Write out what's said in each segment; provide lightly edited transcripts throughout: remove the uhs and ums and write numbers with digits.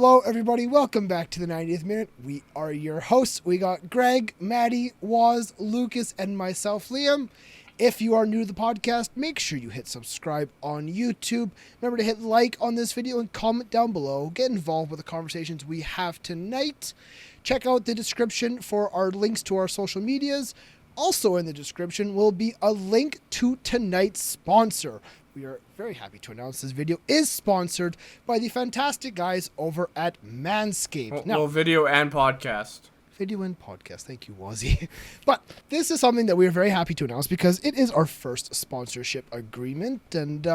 Hello, everybody. Welcome back to the 90th Minute. We are your hosts. We got Greg, Maddie, Woz, Lucas, and myself, Liam. If you are new to the podcast, make sure you hit subscribe on YouTube. Remember to hit like on this video and comment down below. Get involved with the conversations we have tonight. Check out the description for our links to our social medias. Also in the description will be a link to tonight's sponsor. We are very happy to announce this video is sponsored by the fantastic guys over at Manscaped. Well, video and podcast. Video and podcast. Thank you, Wazzy. But this is something that we are very happy to announce because it is our first sponsorship agreement. And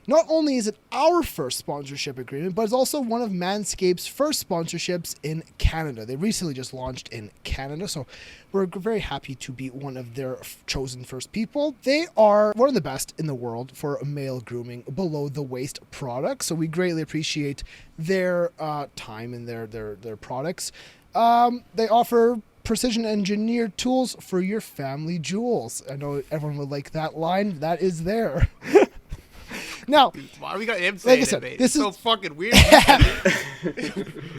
not only is it our first sponsorship agreement, but it's also one of Manscaped's first sponsorships in Canada. They recently just launched in Canada, so we're very happy to be one of their chosen first people. They are one of the best in the world for male grooming below the waist products, so we greatly appreciate their time and their products. They offer precision engineered tools for your family jewels. I know everyone would like that line. That is there. Now, why are we got him saying it, mate? This is so fucking weird.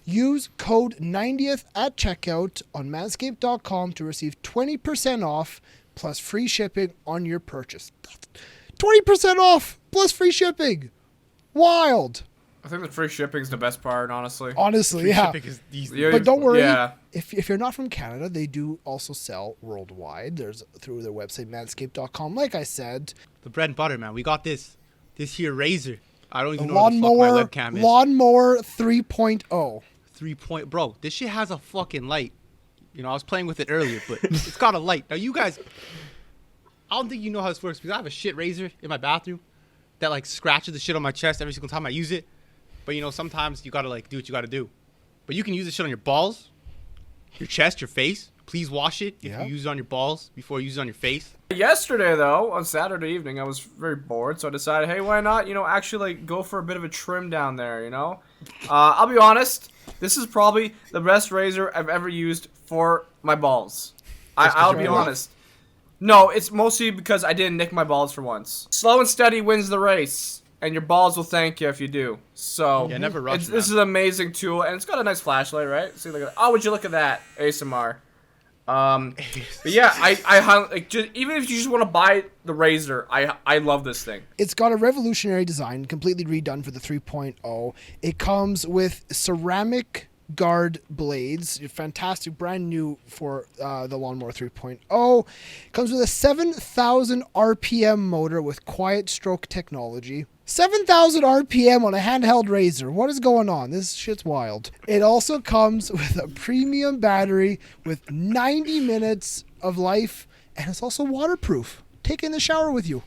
Use code 90th at checkout on manscaped.com to receive 20% off plus free shipping on your purchase. 20% off plus free shipping. Wild. I think the free shipping's the best part, honestly. Honestly, Free yeah. shipping is easy. But don't worry. Yeah. If you're not from Canada, they do also sell worldwide. There's through their website, manscaped.com. Like I said, The bread and butter, man. We got this here razor. I don't even know what the fuck my webcam is. Lawnmower 3.0. 3 Bro, this shit has a fucking light. You know, I was playing with it earlier, but it's got a light. Now, you guys, I don't think you know how this works because I have a shit razor in my bathroom that, like, scratches the shit on my chest every single time I use it. But, you know, sometimes you gotta, like, do what you gotta do. But you can use this shit on your balls, your chest, your face. Please wash it if you use it on your balls before you use it on your face. Yesterday, though, on Saturday evening, I was very bored, so I decided, hey, why not, actually, like, go for a bit of a trim down there, I'll be honest, this is probably the best razor I've ever used for my balls. I'll be honest. No, it's mostly because I didn't nick my balls for once. Slow and steady wins the race, and your balls will thank you if you do. So, yeah, never rush. This is an amazing tool, and it's got a nice flashlight, right? See, look at that. Oh, would you look at that? ASMR. But yeah, I like even if you just want to buy the razor, I love this thing. It's got a revolutionary design, completely redone for the 3.0. It comes with ceramic guard blades, fantastic, brand new for the Lawnmower 3.0. Comes with a 7,000 RPM motor with quiet stroke technology. 7,000 RPM on a handheld razor. What is going on? This shit's wild. It also comes with a premium battery with 90 minutes of life, and it's also waterproof. Take it in the shower with you.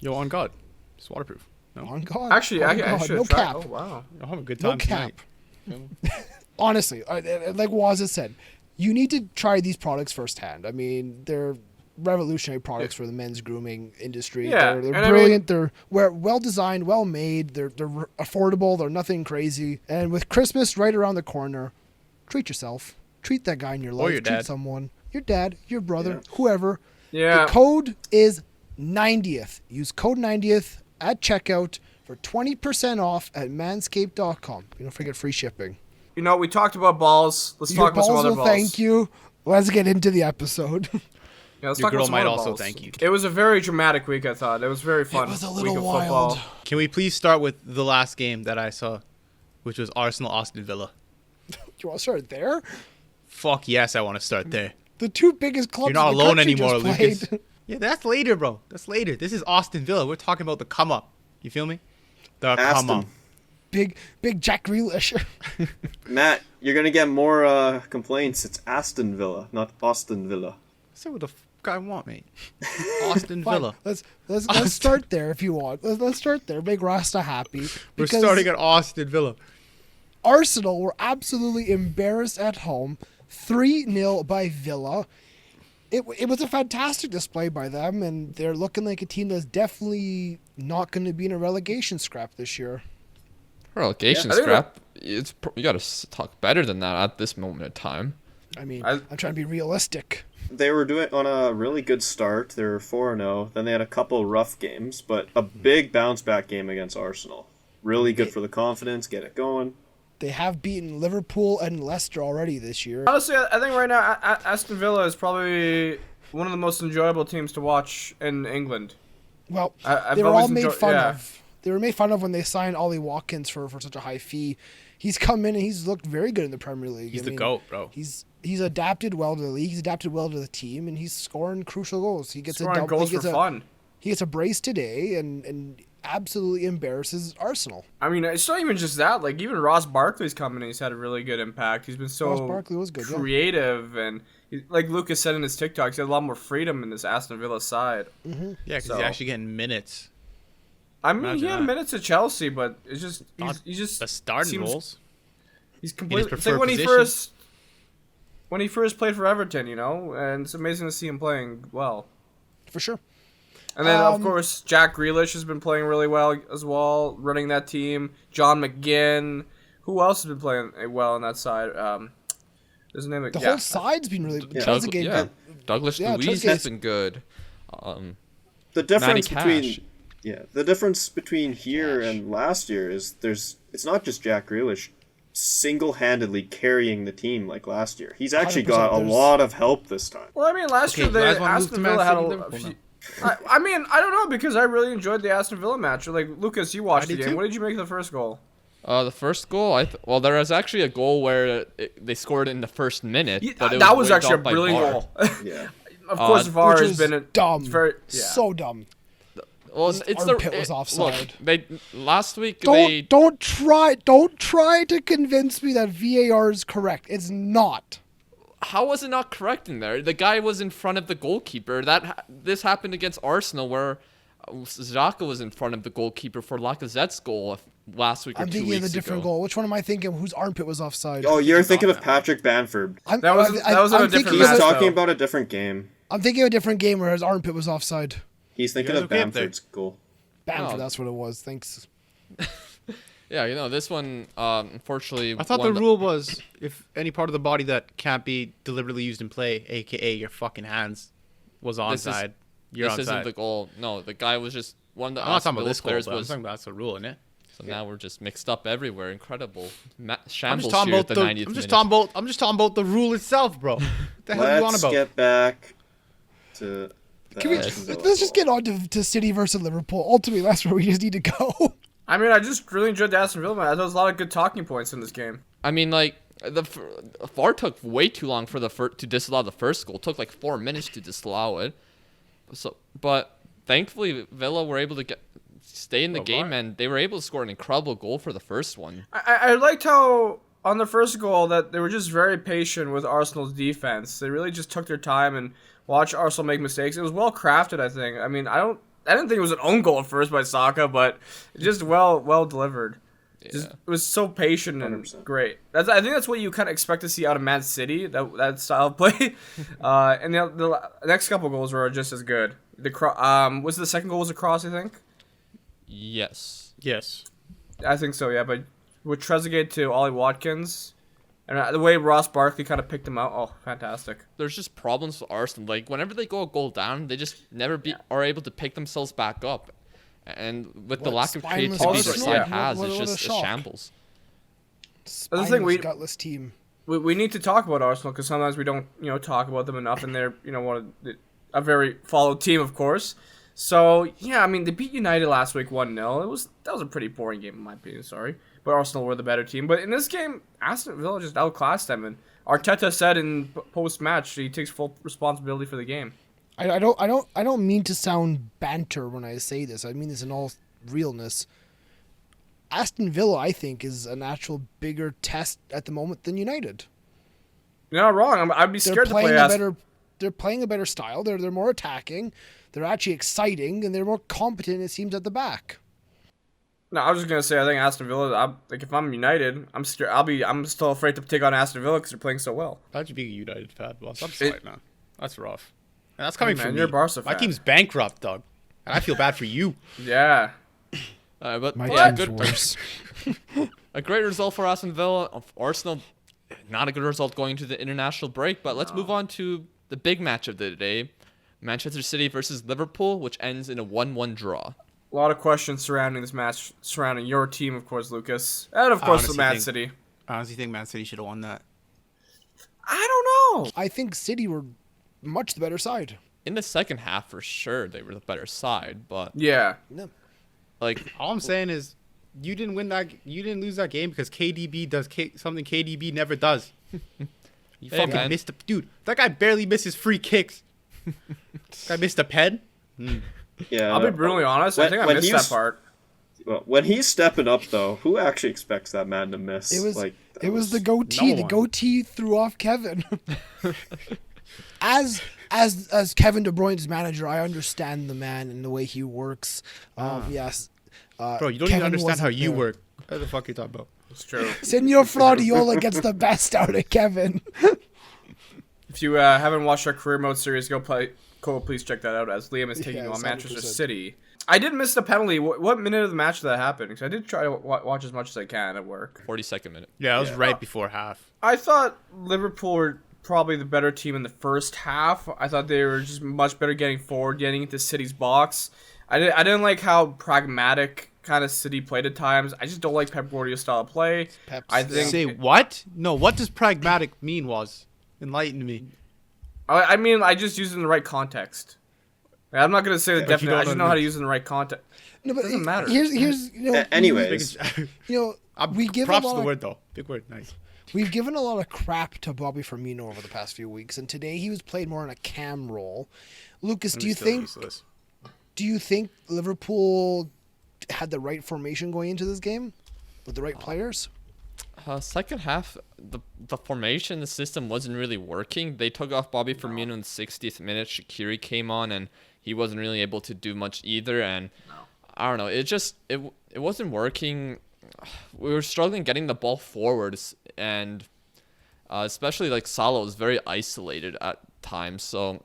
Yo, on God. It's waterproof. No. On God. Actually, I should no try. cap. Oh, wow. I'll have a good time No cap. tonight. Honestly, like Waz has said, you need to try these products firsthand. I mean, they're revolutionary products for the men's grooming industry. Yeah, they're brilliant. They're well designed, well made. They're affordable. They're nothing crazy. And with Christmas right around the corner, treat yourself. Treat that guy in your life. Or your dad. Treat someone. Your dad, your brother, whoever. Yeah. The code is 90th. Use code 90th at checkout for 20% off at manscaped.com. Don't forget free shipping. We talked about balls. Let's talk about some other balls. Thank you. Let's get into the episode. Yeah, let's Your talk about girl some might other also balls. thank you. It was a very dramatic week, I thought. It was very fun. It was a week little of wild. football. Can we please start with the last game that I saw, which was Arsenal Aston Villa? Do you want to start there? Fuck yes, I want to start there. The two biggest clubs You're not in the alone country anymore, just played. Lucas. Yeah, that's later, bro. That's later. This is Aston Villa. We're talking about the come up. You feel me? The come up. Big Jack Grealish. Matt, you're gonna get more complaints. It's Aston Villa, not Austin Villa. Say what the fuck I want, mate. Aston Villa. Let's start there if you want. Let's start there. Make Rasta happy. We're because starting at Aston Villa. Arsenal were absolutely embarrassed at home. 3-0 by Villa. It was a fantastic display by them, and they're looking like a team that's definitely not going to be in a relegation scrap this year. Relegation scrap? You got to talk better than that at this moment in time. I mean, I'm trying to be realistic. They were doing on a really good start. They were 4-0. Then they had a couple rough games, but a big bounce back game against Arsenal. Really good for the confidence, get it going. They have beaten Liverpool and Leicester already this year. Honestly, I think right now Aston Villa is probably one of the most enjoyable teams to watch in England. Well, I've they were all always made enjoyed- fun yeah. of. They were made fun of when they signed Ollie Watkins for such a high fee. He's come in and he's looked very good in the Premier League. He's I the mean, GOAT, bro. He's adapted well to the league. He's adapted well to the team, and he's scoring crucial goals. He gets Scoring a goals he gets for fun. He gets a brace today, and absolutely embarrasses Arsenal. I mean, it's not even just that. Like, even Ross Barkley's coming in. He's had a really good impact. He's been so Ross Barkley was good, yeah. creative. And like Lucas said in his TikTok, he's had a lot more freedom in this Aston Villa side. Yeah, because So- he's actually getting minutes. I mean, Imagine he had that. minutes at Chelsea, but it's just Not he's just the starting seems- roles. He's completely. It's preferred like position. when he first played for Everton, you know, and it's amazing to see him playing well. For sure. And then, of course, Jack Grealish has been playing really well as well, running that team. John McGinn. Who else has been playing well on that side? There's a name like The whole side's been really Trezeguet. Douglas Yeah, Luiz Trezeguet- has been good. The difference Matty between Cash. the difference between here and last year is it's not just Jack Grealish single-handedly carrying the team like last year. He's actually 100%, got a there's- lot of help this time. Well, I mean, last Okay, year you guys the wanna move Aston to Villa Man had City, a Liverpool few. now? I mean, I don't know because I really enjoyed the Aston Villa match. Like Lucas, you watched I the did game. too. What did you make of the first goal? The first goal, well, there was actually a goal where they scored in the first minute. But it That was rigged actually a up by brilliant VAR. goal. Yeah. Of course, VAR Which has is been dumb. It's very yeah. So dumb. Well, His it's armpit was offside. Look, they last week they Don't try to convince me that VAR is correct. It's not. how was it not correct in there? The guy was in front of the goalkeeper. This happened against Arsenal where Xhaka was in front of the goalkeeper for Lacazette's goal last week or I'm 2 thinking weeks of a different ago. goal. Which one am I thinking? Whose armpit was offside? Oh, you're thinking of Patrick Bamford. I'm, That was- that was in a I'm different thinking He's match, of, though. talking about a different game. I'm thinking of a different game where his armpit was offside. He's thinking guys of okay up there? Bamford's goal. Bamford, Oh. that's what it was. Thanks. Yeah, this one, unfortunately. I thought one the rule was if any part of the body that can't be deliberately used in play, aka your fucking hands, was This is- onside, you're this isn't onside. the goal. No, the guy was just one of the I'm not Aston talking about Villa this goal, players but I'm was. talking about that's the rule, isn't it? So now we're just mixed up everywhere. Incredible. I'm Shambles just talking here about at the. the 90th I'm just minute. talking about the rule itself, bro. What the hell are you on Let's about? get back to the Can we, Aston Villa let's just goal. get on to City versus Liverpool. Ultimately, that's where we just need to go. I mean, I just really enjoyed the Aston Villa match. There was a lot of good talking points in this game. I mean, like the VAR took way too long for to disallow the first goal. It took like 4 minutes to disallow it. So, but thankfully Villa were able to stay in the game, and they were able to score an incredible goal for the first one. I liked how on the first goal that they were just very patient with Arsenal's defense. They really just took their time and watched Arsenal make mistakes. It was well crafted, I think. I mean, I didn't think it was an own goal at first by Saka, but just well delivered. Just, it was so patient and 100%. great. I think that's what you kind of expect to see out of Man City, that style of play. And the next couple goals were just as good. Was the second goal was a cross, I think? Yes. Yes. I think so, yeah. But with Trezeguet to Ollie Watkins, and the way Ross Barkley kind of picked him out, oh, fantastic. There's just problems with Arsenal. Like whenever they go a goal down, they just never are able to pick themselves back up. And with the What, lack of spineless creativity the Arsenal? side Yeah. has, What it's a just a shock. shambles. The thing we- gutless team. We need to talk about Arsenal because sometimes we don't talk about them enough, and they're a very followed team, of course. So yeah, I mean they beat United last week 1-0. That was a pretty boring game in my opinion. Sorry, but Arsenal were the better team. But in this game, Aston Villa just outclassed them, and Arteta said in post match he takes full responsibility for the game. I don't mean to sound banter when I say this. I mean this in all realness. Aston Villa, I think, is an actual bigger test at the moment than United. You're not wrong. I'd be They're scared to playing play a Aston. better. They're playing a better style. They're more attacking. They're actually exciting, and they're more competent. It seems at the back. No, I was just gonna say I think Aston Villa. Like if I'm United, I'm scared. I'm still afraid to take on Aston Villa because they're playing so well. How'd you be a United fan, boss? I'm sorry, man. That's rough. And that's coming Hey, man, from you're a me. Barca My fan. team's bankrupt, dog. And I feel bad for you. Yeah. But My yeah, team's good. worse. A great result for Aston Villa. Arsenal, not a good result going to the international break. But let's move on to the big match of the day: Manchester City versus Liverpool, which ends in a 1-1 draw. A lot of questions surrounding this match, surrounding your team, of course, Lucas, and of course the honestly Man think- City. I honestly think Man City should have won that. I don't know. I think City were much the better side. In the second half, for sure, they were the better side. But Yeah. No. like, All I'm saying is, you didn't win that. You didn't lose that game because KDB does something KDB never does. You Hey, fucking man. missed dude. That guy barely misses free kicks. Guy missed a pen. Yeah. I'll be brutally honest. I think I missed that part. Well, when he's stepping up, though, who actually expects that man to miss? It was like it was the goatee. no The one. goatee threw off Kevin. as Kevin De Bruyne's manager, I understand the man and the way he works. Yes. Bro, you don't Kevin even understand how wasn't you there. work. What the fuck are you talking about? It's true. Senor Fraudiola gets the best out of Kevin. If you haven't watched our career mode series, go please check that out as Liam is taking Yeah, you on Manchester 100%. City. I did miss the penalty. What minute of the match did that happen? Because I did try to watch as much as I can at work. 42nd minute. Yeah, it was right before half. I thought Liverpool were probably the better team in the first half. I thought they were just much better getting forward, getting into City's box. I didn't like how pragmatic kind of City played at times. I just don't like Pep Guardiola's style of play. Pep's- I think. Say what? No, what does pragmatic mean? Was enlighten me. I mean, I just use it in the right context. I'm not gonna say the you definite. don't I just know how to use it in the right context. No, but Doesn't matter. Here's Anyways, we give props a lot the of, word though. Big word, nice. We've given a lot of crap to Bobby Firmino over the past few weeks, and today he was played more in a cam role. Lucas, do you think Liverpool had the right formation going into this game with the right players? Second half, the formation, the system wasn't really working. They took off Bobby Firmino in the 60th minute. Shaqiri came on, and he wasn't really able to do much either. And I don't know, it wasn't working. We were struggling getting the ball forwards, and especially like Salah was very isolated at times. So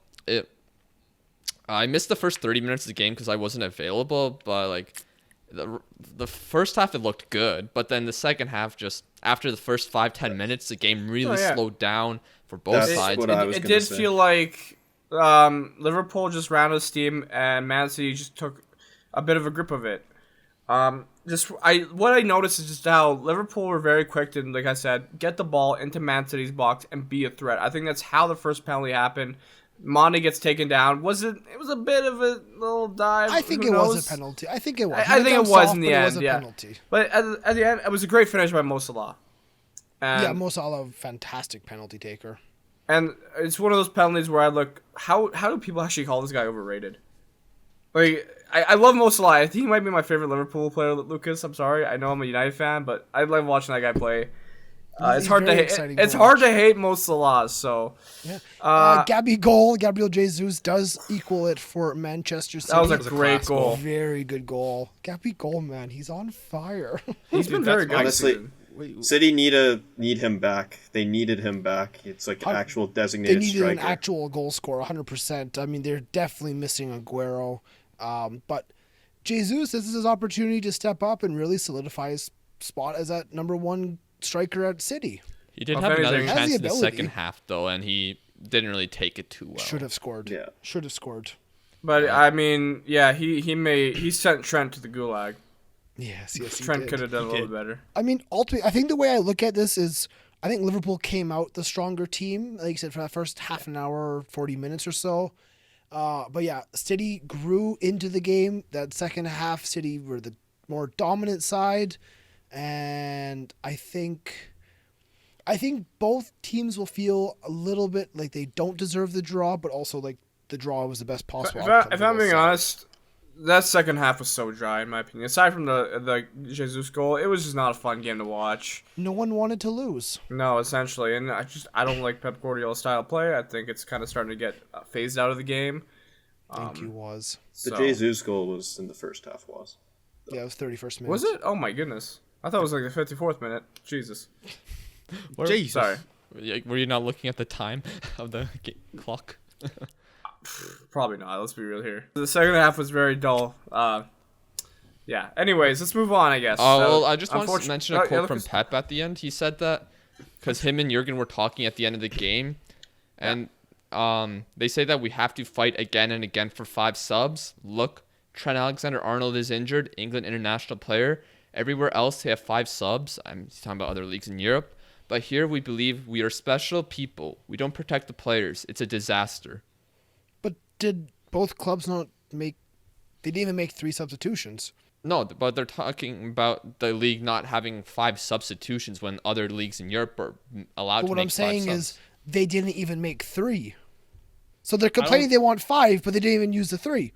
I missed the first 30 minutes of the game because I wasn't available. But like the first half, it looked good, but then the second half, just after the first 5-10 minutes, the game really slowed down for both That's sides. what I was It gonna did say. feel like Liverpool just ran out of steam, and Man City just took a bit of a grip of it. What I noticed is just how Liverpool were very quick to, like I said, get the ball into Man City's box and be a threat. I think that's how the first penalty happened. Mane gets taken down. It was a bit of a little dive. I think Who it knows? was a penalty. I think it was. I think it went was soft, in the but it end. was a Yeah, penalty. but at the end, it was a great finish by Mo Salah. Yeah, And, Mo Salah, fantastic penalty taker. and it's one of those penalties where I look, how do people actually call this guy overrated? Like, I love Mo Salah. I think he might be my favorite Liverpool player, Lucas. I'm sorry. I know I'm a United fan, but I love watching that guy play. It's He's hard to very hate. exciting It's to hard watch. to hate Mo Salah. So Yeah. Gabriel Jesus does equal it for Manchester City. that was a was a great class goal. very good goal. Gabriel, man, he's on fire. He's been Dude, very that's good. honestly- this season. City need him back. They needed him back. It's like an actual They designated needed striker. an actual goal scorer, 100%. I mean, they're definitely missing Aguero. But Jesus, this is his opportunity to step up and really solidify his spot as that number one striker at City. He did Well, have if another anything- Has chance the in the ability. second half, though, and he didn't really take it too well. Should have scored. Yeah. Should have scored. But I mean, yeah, he sent Trent to the gulag. Yes, he Trent did. could have done a He little did. better. I mean, ultimately, I think the way I look at this is I think Liverpool came out the stronger team, like you said, for that first half an hour, 40 minutes or so. But yeah, City grew into the game. That second half, City were the more dominant side. And I think both teams will feel a little bit like they don't deserve the draw, but also like the draw was the best possible outcome If for I'm both being sides. honest, that second half was so dry in my opinion. Aside from the Jesus goal, it was just not a fun game to watch. No one wanted to lose. No, essentially, and I don't like Pep Guardiola's style of play. I think it's kind of starting to get phased out of the game. Thank you, was. The So- Jesus goal was in the first half. Yeah, it was 31st minute. Was it? Oh my goodness! I thought it was like the 54th minute. Jesus. Jesus. Sorry. Were you not looking at the time of the clock? Probably not. Let's be real here. The second half was very dull. Yeah. Anyways, let's move on. I guess. Oh, well, I just wanted to Unfortunate- mention a yeah, quote from Lucas. Pep at the end. He said that because him and Jurgen were talking at the end of the game, and they say that we have to fight again and again for 5 subs. Look, Trent Alexander-Arnold is injured, England international player, Everywhere else, they have 5 subs. I'm talking about other leagues in Europe. But here, we believe we are special people. We don't protect the players. It's a disaster. But did both clubs not make... They didn't even make 3 substitutions. No, but they're talking about the league not having 5 substitutions when other leagues in Europe are allowed But to what make I'm saying 5 is subs. they didn't even make 3. So they're complaining they want 5, but they didn't even use the 3.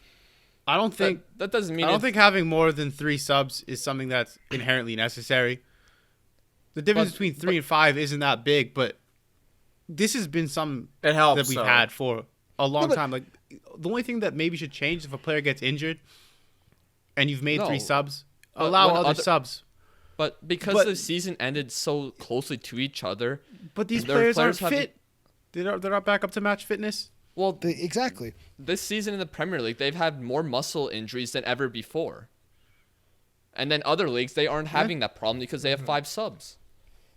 I don't think That doesn't mean I don't think having more than 3 subs is something that's inherently necessary. The difference between 3 and 5 isn't that big, but this has been something It helps, that we've though. had for a long but- time. Like the only thing that maybe should change if a player gets injured and you've made 3 No. subs, But allow when other other- subs. But because But- the season ended so closely to each other, But these their players aren't have- fit. They're not back up to match fitness. Well, Exactly. this season in the Premier League, they've had more muscle injuries than ever before. And then other leagues, they aren't having that problem because they have 5 subs.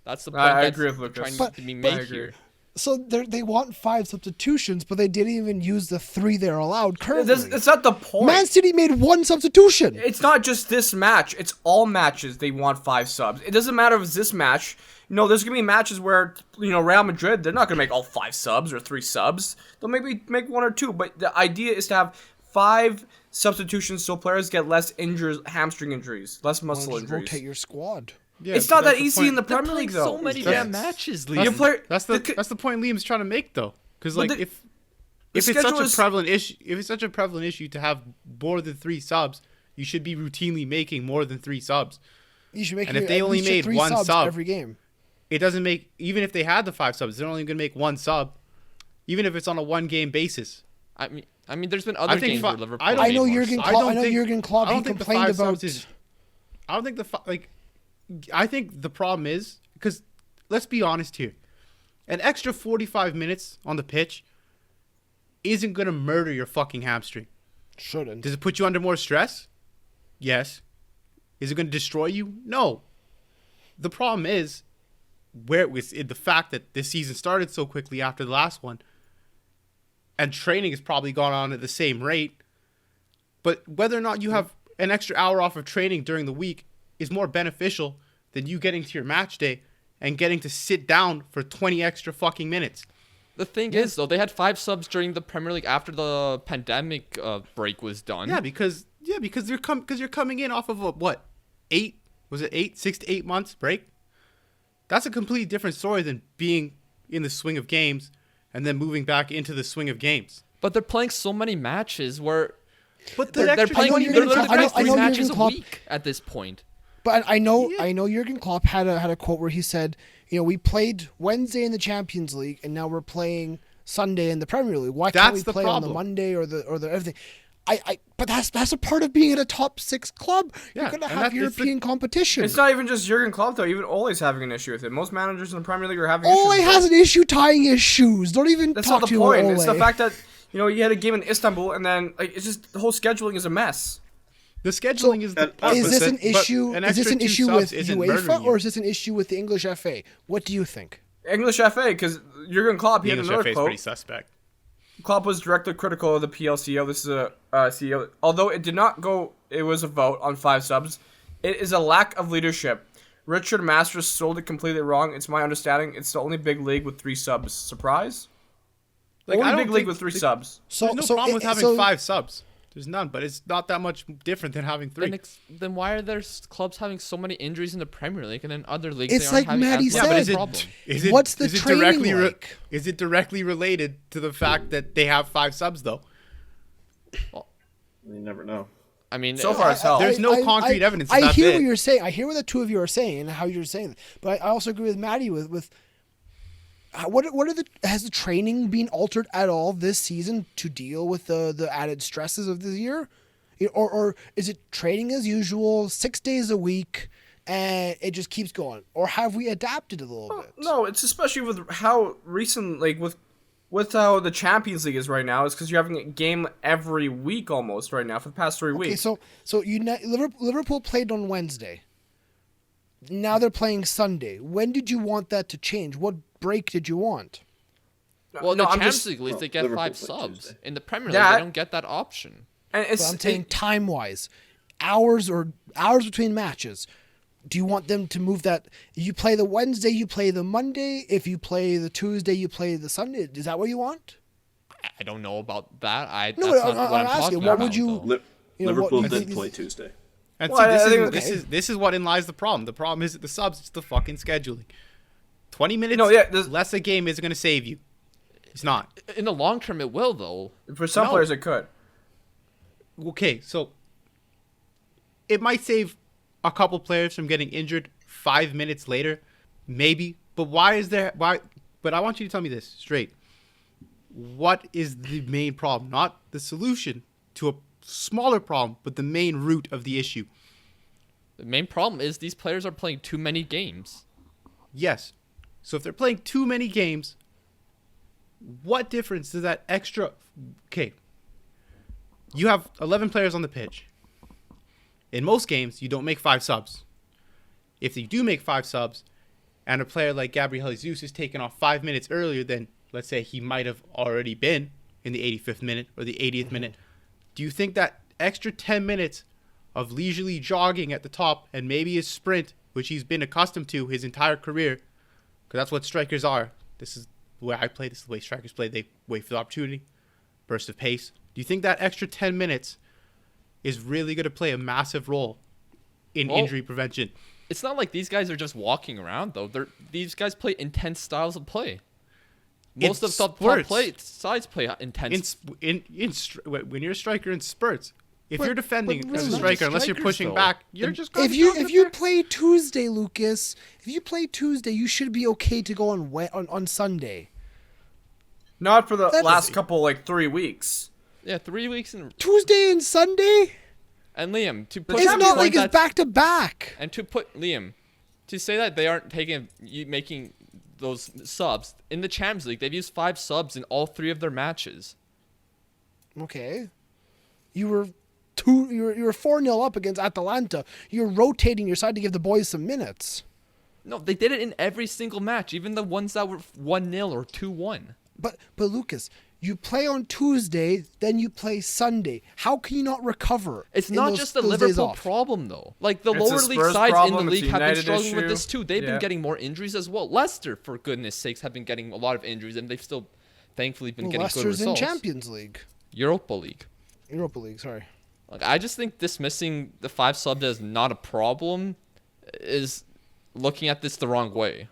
That's the point I that's agree with Lucas. trying But- to be but- made I agree. here. So they want 5 substitutions, but they didn't even use the 3 they're allowed currently. It's not the point. Man City made 1 substitution. It's not just this match. It's all matches they want 5 subs. It doesn't matter if it's this match. There's going to be matches where, Real Madrid, they're not going to make all 5 subs or 3 subs. They'll maybe make 1 or 2. But the idea is to have 5 substitutions so players get less hamstring injuries, less muscle Just injuries. rotate your squad. Yeah, It's not that's that the easy point. in the They're Premier playing League, though. so many That's- damn matches, You Liam. play- That's the point Liam's trying to make though, because But like the- if it's such schedule a is- prevalent issue, if it's such a prevalent issue to have more than 3 subs, you should be routinely making more than 3 subs. You should make And if at they only least made 3 1 subs sub- every game. It doesn't make, even if they had the 5 subs, they're only going to make 1 sub, even if it's on a 1-game basis. I mean, there's been other games where Liverpool. I don't- I know made more Jurgen subs. Klopp. I don't know think- Jurgen Klopp. I He don't think the complained 5 about. subs is. I don't think I think the problem is because let's be honest here, an extra 45 minutes on the pitch isn't going to murder your fucking hamstring. Shouldn't. Does it put you under more stress? Yes. Is it going to destroy you? No. The problem is where it was the fact that this season started so quickly after the last one, and training has probably gone on at the same rate. But whether or not you have an extra hour off of training during the week is more beneficial than you getting to your match day and getting to sit down for 20 extra fucking minutes. The thing is, though, they had 5 subs during the Premier League after the pandemic break was done. Yeah, because you're coming in off of a what? 8? Was it 8? 6 to 8 months break? That's a completely different story than being in the swing of games and then moving back into the swing of games. But they're playing so many matches where But they're playing. know They're Jurgen literally Klopp- I know- playing I 3 know matches Jurgen a Klopp- week at this point. But I know Jurgen Klopp had a quote where he said, we played Wednesday in the Champions League and now we're playing Sunday in the Premier League. Why can't That's we the play on the problem. Monday or the everything? But that's a part of being at a top 6 club. Yeah, You're gonna and have that's- it's the- European competition. It's not even just Jurgen Klopp, though. Even Ole's having an issue with it. Most managers in the Premier League are having issues Ole with it. has an issue tying his shoes. Don't even That's talk not the to point. Ole. It's the fact that, he had a game in Istanbul, and then it's just the whole scheduling is a mess. The scheduling is the Is this an opposite, but issue? an Is this extra an 2 issue subs with isn't UEFA murdering or you. is this an issue with the English FA? What do you think? English FA, because Jurgen Klopp, he The had English another FA is pretty quote. suspect. Klopp was directly critical of the PLCO. This is a CEO. Although it did not go, it was a vote on 5 subs. It is a lack of leadership. Richard Masters sold it completely wrong. It's my understanding. It's the only big league with 3 subs. Surprise? Like, I Only don't big league think- with 3 subs. There's no problem with having 5 subs. There's none, but it's not that much different than having 3. Then why are there clubs having so many injuries in the Premier League and then other leagues? It's they aren't like having Maddie as said. much Yeah, but of is a it- problem? What's the training directly like? Is it directly related to the fact that they have 5 subs though? You never know. I mean, So far, it's hell. There's no concrete evidence that I that's hear it. what you're saying. I hear what the two of you are saying and how you're saying it. But I also agree with Maddie with what are has the training been altered at all this season to deal with the added stresses of this year? Or is it training as usual, 6 days a week, and it just keeps going? Or have we adapted a little bit? No, it's especially with how recent, like with how the Champions League is right now, is because you're having a game every week almost right now for the past 3 Okay, weeks. so Liverpool played on Wednesday. Now they're playing Sunday. When did you want that to change? What break did you want? well, in no, the I'm Champions just- League, at least they get Liverpool 5 played subs. Tuesday. In the Premier League, That- they don't get that option. And But I'm saying time-wise, hours between matches. Do you want them to move that? You play the Wednesday, you play the Monday. If you play the Tuesday, you play the Sunday. Is that what you want? I don't know about that. No, That's I'm not what I'm asking, talking what about. would you- though. Liverpool what do you did think play is- Tuesday. And Well, see, I think- this is what in lies the problem. The problem isn't the subs; it's the fucking scheduling. 20 minutes less a game isn't going to save you. It's not. In the long term, it will though. For some No. players, it could. Okay, so it might save a couple players from getting injured 5 minutes later, maybe. But But I want you to tell me this straight. What is the main problem? Not the solution to a smaller problem, but the main root of the issue. The main problem is these players are playing too many games. Yes. So if they're playing too many games, what difference does that extra... Okay. You have 11 players on the pitch. In most games, you don't make 5 subs. If you do make 5 subs, and a player like Gabriel Jesus is taken off 5 minutes earlier than, let's say, he might have already been in the 85th minute or the 80th minute, do you think that extra 10 minutes of leisurely jogging at the top and maybe his sprint, which he's been accustomed to his entire career, because that's what strikers are. This is the way I play. This is the way strikers play. They wait for the opportunity, burst of pace. Do you think that extra 10 minutes is really going to play a massive role in injury prevention? It's not like these guys are just walking around though. These guys play intense styles of play. Most of the top sides play intense. When you're a striker in spurts, if But- you're defending but as a really, striker, unless you're strikers, pushing though. back, you're just going If you play Tuesday, Lucas, if you play Tuesday, you should be okay to go on Sunday. Not for the That's- last couple, 3 weeks. Yeah, 3 weeks in. Tuesday and Sunday? And Liam, to put It's that not point like it's that- back to back. And to put Liam, to say that they aren't making those subs in the Champions League, they've used 5 subs in all 3 of their matches. Okay. You were 4-0 up against Atalanta. You're rotating your side to give the boys some minutes. No, they did it in every single match, even the ones that were 1-0 or 2-1. But Lucas, you play on Tuesday, then you play Sunday. How can you not recover? It's in not those- just the those days Liverpool off? problem, though. Like, the It's a lower league Spurs sides in problem, the it's a league have been United struggling with issue. this too. They've Yeah. been getting more injuries as well. Leicester, for goodness sakes, have been getting a lot of injuries, and they've still, thankfully, been getting good Leicester's in results. Champions League. Europa League. Europa League, sorry. Like, I just think dismissing the 5 subs as not a problem is looking at this the wrong way.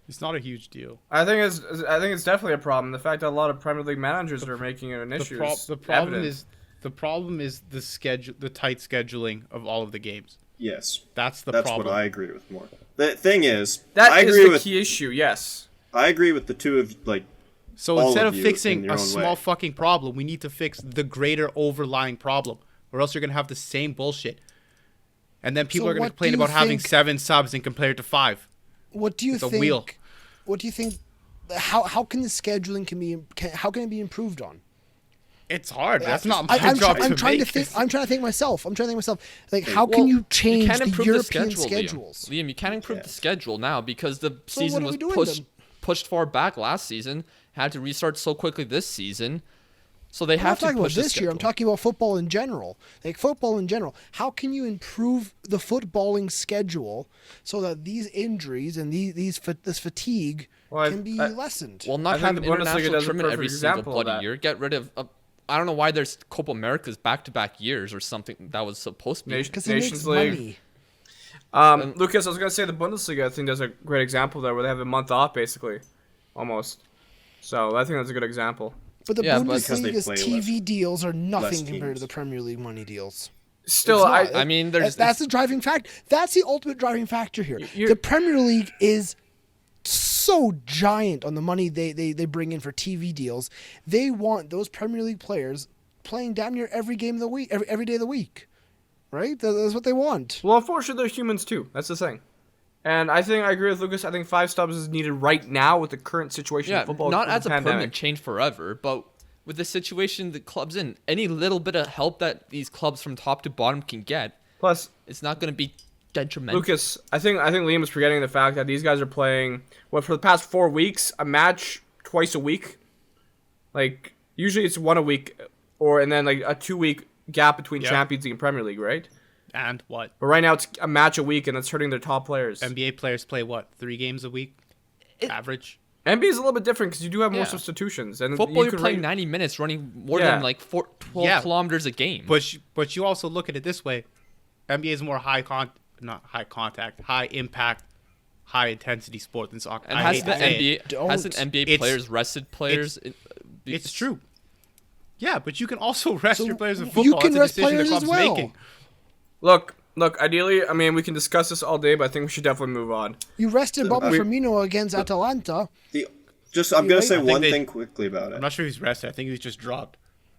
It's not a huge deal. I think it's definitely a problem. The fact that a lot of Premier League managers are making it an issue. Is The problem evident. is the schedule, the tight scheduling of all of the games. Yes, That's that's problem. what I agree with more. The thing is, That I is agree the with key issue. Yes. I agree with the two of So all instead of of you in fixing your a own small way. fucking problem, we need to fix the greater overlying problem, or else you're gonna have the same bullshit. And then people So are gonna what complain do you about having think- 7 subs and compared to 5. What do you It's a think? wheel. What do you think? How can the scheduling how can it be improved on? It's hard. That's not my I'm job trying to to make. think. I'm trying to think myself. Like, how can Well, you change can't the improve European schedule, schedules? Liam, you can't improve the Yes. schedule now because the So what season are was we doing then? pushed far back last season. Had to restart so quickly this season, so they I'm have not to talking about push the this year. I'm schedule. talking about football in general. Like football in general. How can you improve the footballing schedule so that these injuries and this fatigue Well, can be I- lessened? Well, I not think have an the Bundesliga international does a tournament every perfect single example of bloody that. year. Get rid of. I don't know why there's Copa Americas back-to-back years or something that was supposed to be. Nation- Because it makes Nations League. money. Lucas, I was gonna say the Bundesliga. I think does a great example there, where they have a month off basically, almost. So I think that's a good example. But the Yeah, but- Because they Bundesliga's play TV deals are nothing less compared to teams. the Premier League money deals. Still, It's not. I mean, there's that's the driving factor. That's the ultimate driving factor here. You're- The Premier League is so giant on the money they bring in for TV deals. They want those Premier League players playing damn near every game of the week, every day of the week, right? That's what they want. well, unfortunately, they're humans too. That's the thing. And I think I agree with Lucas. I think 5 subs is needed right now with the current situation yeah, in football. not with as the a pandemic. permanent change forever, but with the situation the club's in, any little bit of help that these clubs from top to bottom can get, Plus, it's not going to be detrimental. Lucas, I think Liam is forgetting the fact that these guys are playing for the past 4 weeks a match twice a week. Like usually it's one a week, and then like a 2-week gap between Yep. Champions League and Premier League, right? And what? But right now it's a match a week, and it's hurting their top players. NBA players play what? 3 games a week? Average? NBA is a little bit different because you do have more Yeah. substitutions. And Football, you you're playing 90 minutes, running more Yeah. than like 12 kilometers a game. But you also look at it this way. NBA is more high impact, high intensity sport than soccer. And I has hate the to say it. NBA hasn't NBA It's- players rested players? It's true. Yeah, but you can also rest So your players in you football. can That's a rest decision the players as club's well. making. Look. Ideally, I mean, we can discuss this all day, but I think we should definitely move on. You rested Bobby we- Firmino against Atalanta. I'm gonna say I think one they- thing quickly about I'm it. not sure he's rested. I think he's just dropped.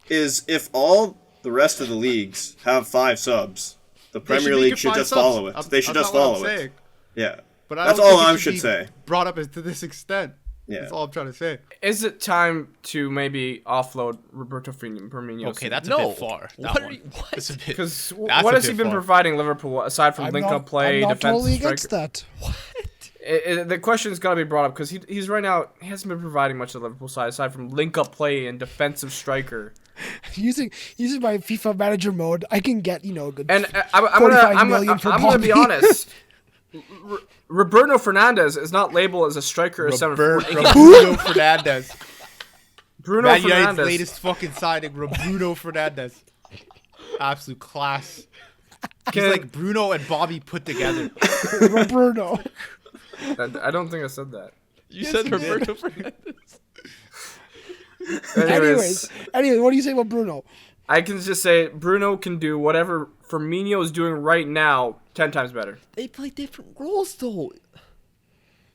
Is if all the rest of the leagues have 5 subs, the They should Premier make League it should 5 just subs. follow it. They should That's just not what I'm follow it. saying. Yeah. But I That's don't all think it I should be say. Brought up to this extent. Yeah. That's all I'm trying to say. Is it time to maybe offload Roberto Firmino? Okay, that's a No. bit far. That What are one. you- what? That's a bit- Because that's what a has he bit been far. providing Liverpool aside from link-up play, I'm not defensive totally striker? against that. The question's got to be brought up because he's right now he hasn't been providing much to the Liverpool side aside from link-up play and defensive striker. Using my FIFA manager mode, I can get a good. And I'm 45 million for gonna be Bobby. honest. Roberto Fernandez is not labeled as a striker or center forward. Bruno Fernandez. Bruno Man United's Fernandez. latest fucking signing, Bruno Fernandez. Absolute class. He's like Bruno and Bobby put together. Bruno. I don't think I said that. You said Roberto Fernandez. Anyway, what do you say about Bruno? I can just say Bruno can do whatever Firmino is doing right now 10 times better. They play different roles though.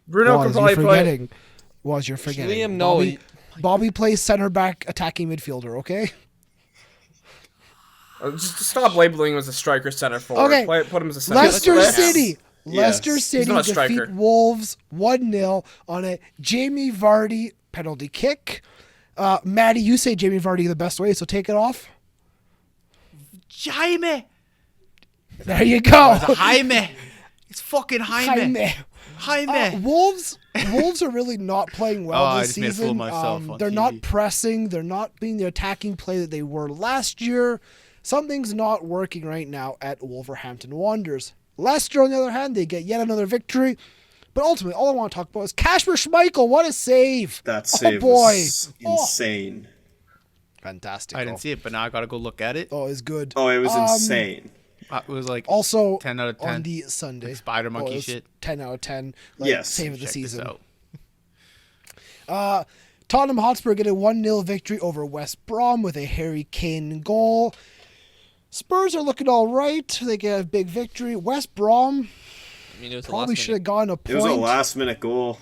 Bruno can probably play. You're forgetting. Liam, no. Bobby plays center back, attacking midfielder. Okay. Just stop labeling him as a striker center forward. Okay. Put him as a center. Leicester Yes. City. Yes. Leicester He's City not a defeat striker. Wolves 1-0 on a Jamie Vardy penalty kick. Maddie, you say Jamie Vardy the best way, so take it off. Jaime. There you go. Jaime. It's fucking Jaime. Jaime. Wolves are really not playing well I this just made a fool of season. myself on They're TV. not pressing. They're not being the attacking play that they were last year. Something's not working right now at Wolverhampton Wanderers. Leicester, on the other hand, they get yet another victory. But ultimately, all I want to talk about is Kasper Schmeichel. What a save! That save was insane. Fantastic. I didn't see it, but now I gotta go look at it. Oh, it's good. Oh, it was insane. It was like Also, 10 out of 10. on the Sunday. Like spider monkey it was shit. 10 out of 10. Yes. Save of the Check this season. out. Tottenham Hotspur get a 1-0 victory over West Brom with a Harry Kane goal. Spurs are looking all right. They get a big victory. West Brom I mean, it was probably should have gotten a It point. was a last-minute goal.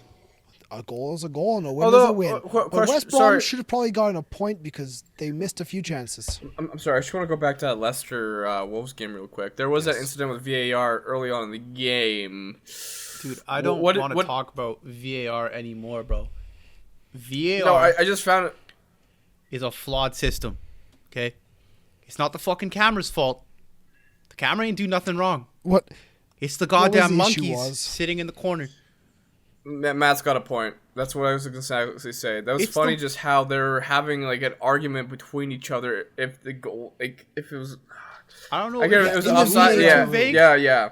A goal is a goal and a win Although, is a win. But question- West Brom sorry. should have probably gotten a point because they missed a few chances. I'm sorry. I just want to go back to that Leicester Wolves game real quick. There was that incident with VAR early on in the game. Dude, I don't What- want to what- talk about VAR anymore, bro. VAR No, I just found it. is a flawed system. Okay? It's not the fucking camera's fault. The camera ain't do nothing wrong. What? It's the What was goddamn the issue monkeys was? sitting in the corner. Matt's got a point. That's what I was going to say. That was It's funny the- just how they're having like an argument between each other if the goal, like if it was. I don't know. I get it. It was in the offside. VAR Yeah, too vague. yeah.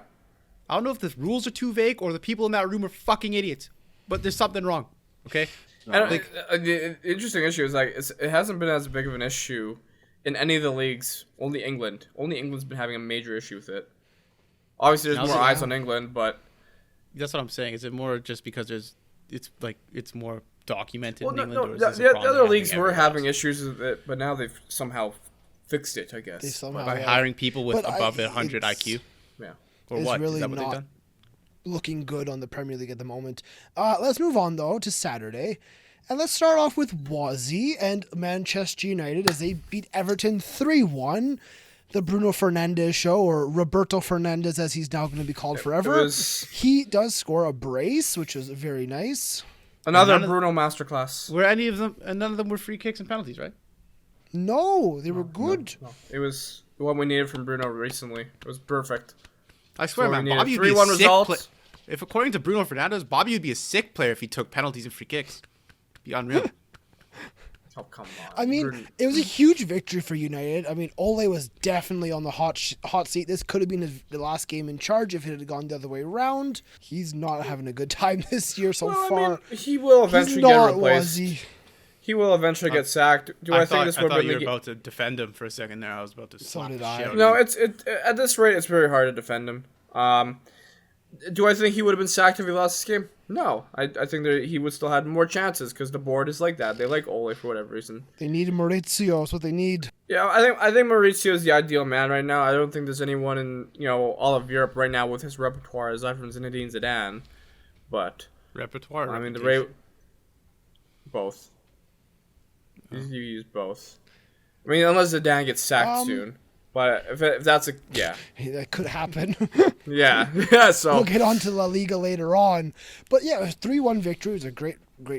I don't know if the rules are too vague or the people in that room are fucking idiots. But there's something wrong. Okay? And the interesting issue is like it hasn't been as big of an issue in any of the leagues. Only England. Only England's been having a major issue with it. Obviously, there's Now more they eyes have- on England, but That's what I'm saying. Is it more just because it's more documented well, in no, England? no, or is the, this a the problem other happening leagues were everywhere having else? issues with it, but now they've somehow fixed it. I guess. They somehow By yeah. hiring people with But above I- 100 it's- IQ? Yeah. Or it's what? really Is that what they've not done? looking good on the Premier League at the moment. Let's move on, though, to Saturday. And let's start off with Wazzy and Manchester United as they beat Everton 3-1. The Bruno Fernandes show, or Roberto Fernandes as he's now going to be called forever. He does score a brace, which is very nice. Another none of- Bruno masterclass. Were any of them, and none of them were free kicks and penalties, right? No, they were good. No, it was what we needed from Bruno recently. It was perfect. I swear, So we man, needed Bobby would be a 3-1 sick results. player. If according to Bruno Fernandes, Bobby would be a sick player if he took penalties and free kicks. Be unreal. Oh, come on. I mean, it was a huge victory for United. I mean, Ole was definitely on the hot seat. This could have been the last game in charge if it had gone the other way around. He's not having a good time this year so far. I mean, he will eventually He's get not, replaced. He will eventually get sacked. I thought you were about to defend him for a second there. I was about to slap did the I. shit out of No, you. at this rate, it's very hard to defend him. Do I think he would have been sacked if he lost this game? No, I think that he would still have more chances because the board is like that. They like Ole for whatever reason. They need Maurizio. That's what they need. Yeah, I think Maurizio is the ideal man right now. I don't think there's anyone in all of Europe right now with his repertoire aside from Zinedine Zidane. But Repertoire. I mean both. You use both. I mean, unless Zidane gets sacked soon. But if that's Hey, that could happen. yeah. So we'll get on to La Liga later on. But yeah, a 3-1 victory was a great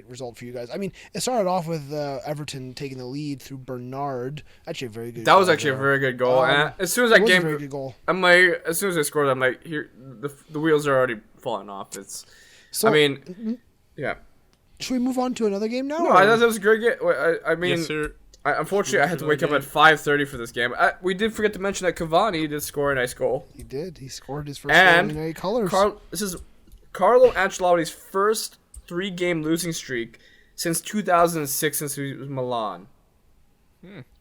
result for you guys. I mean, it started off with Everton taking the lead through Bernard. Actually, a very good. That was actually a very good goal. And as soon as that it was a game, very good goal. I'm like, as soon as I scored, I'm like, here, the wheels are already falling off. So, I mean, yeah. Should we move on to another game now? No, I thought that was a great game. I mean, Yes, sir. Unfortunately, I had to wake up at 5:30 for this game. We did forget to mention that Cavani did score a nice goal. He did. He scored his first And goal in A colors. This is Carlo Ancelotti's first 3-game losing streak since 2006, since he was Milan.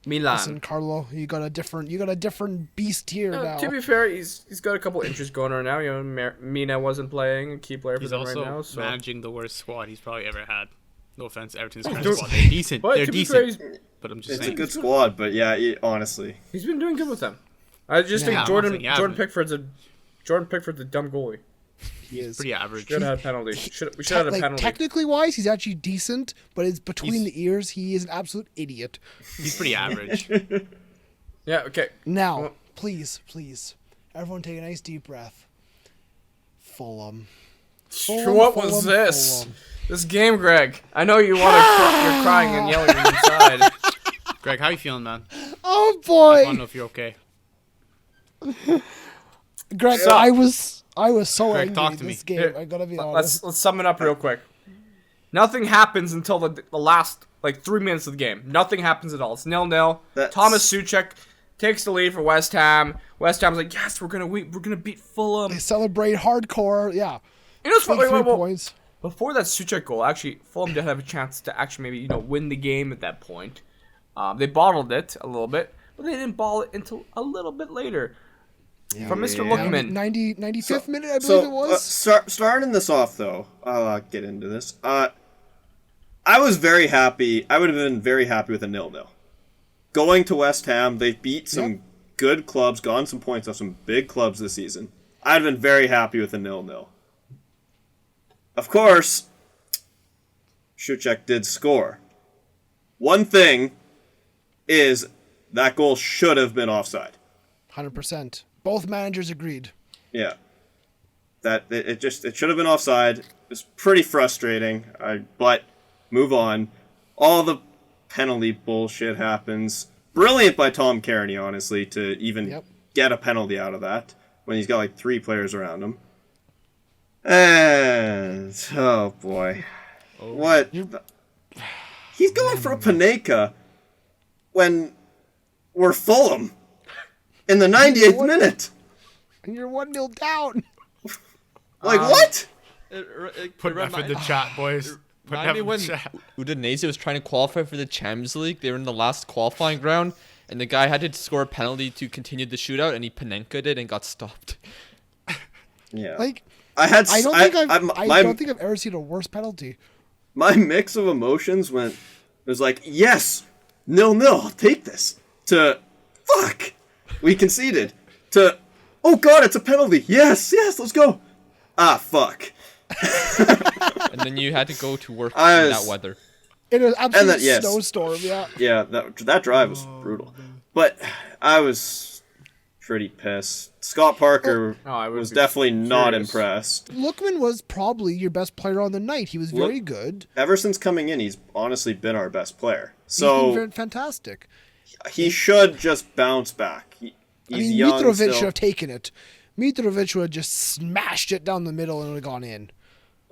Milan. Listen, Carlo, you got a different beast here now. To be fair, he's got a couple injuries going on now. Mina wasn't playing, a key player for He's them also right now. So. managing the worst squad he's probably ever had. No offense, Everton's current squad. They're decent. But They're to be fair, decent. But I'm just It's saying. a good squad, but yeah, honestly. he's been doing good with them. I just think I'm Jordan not saying he hasn't. Pickford's a dumb goalie. He is. Pretty average. Should have had a penalty. We should have had a penalty. Technically wise, he's actually decent, but it's between the ears. He is an absolute idiot. He's pretty average. Yeah. Okay. Now, please, everyone take a nice deep breath. Fulham. What was this? Fulham. This game, Greg. I know you want to. You're crying and yelling inside. Greg, how you feeling, man? Oh I boy, want to know if you're okay. Greg, So- I was so Greg, angry talk to this me. game. Here, I gotta be honest. Let's sum it up real quick. Nothing happens until the last 3 minutes of the game. Nothing happens at all. It's 0-0. That's- Thomas Suchek takes the lead for West Ham. West Ham's like, yes, we're gonna beat Fulham. They celebrate hardcore. Yeah, You know what's big funny? 3 Well, points. before that Suchek goal, actually, Fulham did have a chance to actually maybe win the game at that point. They bottled it a little bit, but they didn't ball it until a little bit later. From Mr. Lookman. 95th minute, I believe it was. Starting this off, though, I'll get into this. I was very happy. I would have been very happy with a 0-0. Going to West Ham, they've beat some good clubs, gotten some points off some big clubs this season. I'd have been very happy with a 0-0. Of course, Suchek did score. One thing is that goal should have been offside. 100%. Both managers agreed. Yeah. That it should have been offside. It's pretty frustrating. But move on. All the penalty bullshit happens. Brilliant by Tom Kearney, honestly, to even get a penalty out of that when he's got 3 players around him. And oh boy, what? He's going for a Panenka when we're Fulham in the 98th minute. And you're 1-0 down. What? Put F in the chat, boys. Put Remind F me in when the chat. Udinese was trying to qualify for the Champions League. They were in the last qualifying round, and the guy had to score a penalty to continue the shootout, and he Panenka did and got stopped. Yeah. I don't think I've ever seen a worse penalty. My mix of emotions it was like, yes, 0-0, I'll take this. To, fuck, we conceded. To, oh god, it's a penalty. Yes, let's go. Ah, fuck. And then you had to go to work in I that was- weather. In an absolute yes. snowstorm, yeah. Yeah, that drive was brutal. But I was pretty pissed. Scott Parker I would was be definitely not furious. impressed. Lookman was probably your best player on the night. He was very good. Ever since coming in, he's honestly been our best player. He's been So fantastic. he should just bounce back. He's young Mitrovic still. should have taken it. Mitrovic would have just smashed it down the middle and it would have gone in.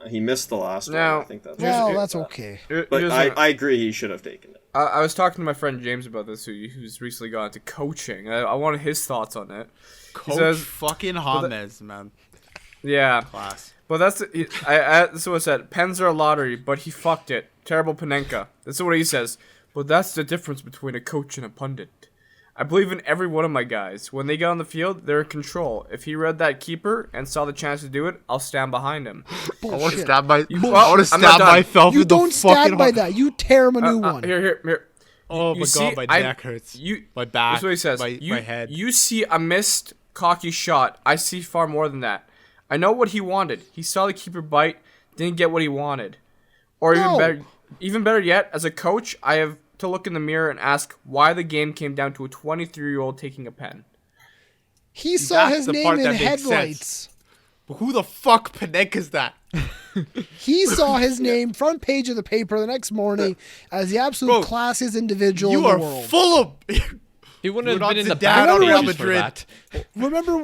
He missed the last Now- one. I think that's. Well, right. that's okay. But I agree. He should have taken it. I was talking to my friend James about this, who's recently got into coaching. I wanted his thoughts on it. Coach says- fucking James, man. Yeah, Class. but that's this is what it said. Pens are a lottery, but he fucked it. Terrible Panenka. That's what he says. But that's the difference between a coach and a pundit. I believe in every one of my guys. When they get on the field, they're in control. If he read that keeper and saw the chance to do it, I'll stand behind him. Bullshit. Stab my. Well, I want to I'm not stab done. myself You in the don't fucking stand by heart. that. You tear him a new one. Here. Oh You my see, god, my neck hurts. My back. That's what he says. My head. You see a missed cocky shot. I see far more than that. I know what he wanted. He saw the keeper bite, didn't get what he wanted. Or No. even better yet, as a coach, I have to look in the mirror and ask why the game came down to a 23-year-old taking a pen. He saw That's his the name part in that makes headlights. But who the fuck Panenka's that? He saw his name front page of the paper the next morning as the absolute Bro, classiest individual You in the are world. full of. He wouldn't We're have been not in the Zidane back on pages Real for Madrid. that.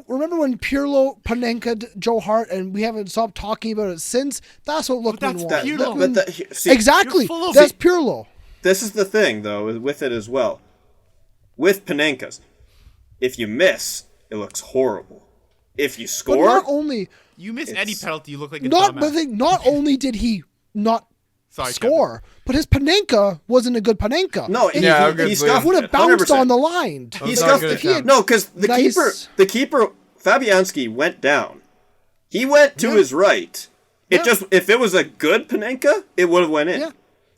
Remember when Pirlo Panenka Joe Hart and we haven't stopped talking about it since? That's what Lookman that's wanted. Pirlo. Lookman- See, exactly. You're full of That's it. Pirlo. This is the thing, though, with it as well. With Panenkas, if you miss, it looks horrible. If you But score, not only You miss any penalty, you look like a not dumbass. but the thing, not only did he not Sorry, score, but his Panenka wasn't a good Panenka. no, And Yeah, he good scuffed would it, have bounced 100%. on the line. He not scuffed good it. attempt. No, because Nice. the keeper, Fabianski went down. He went to his right. It Yeah. just, if it was a good Panenka, it would have went in. Yeah,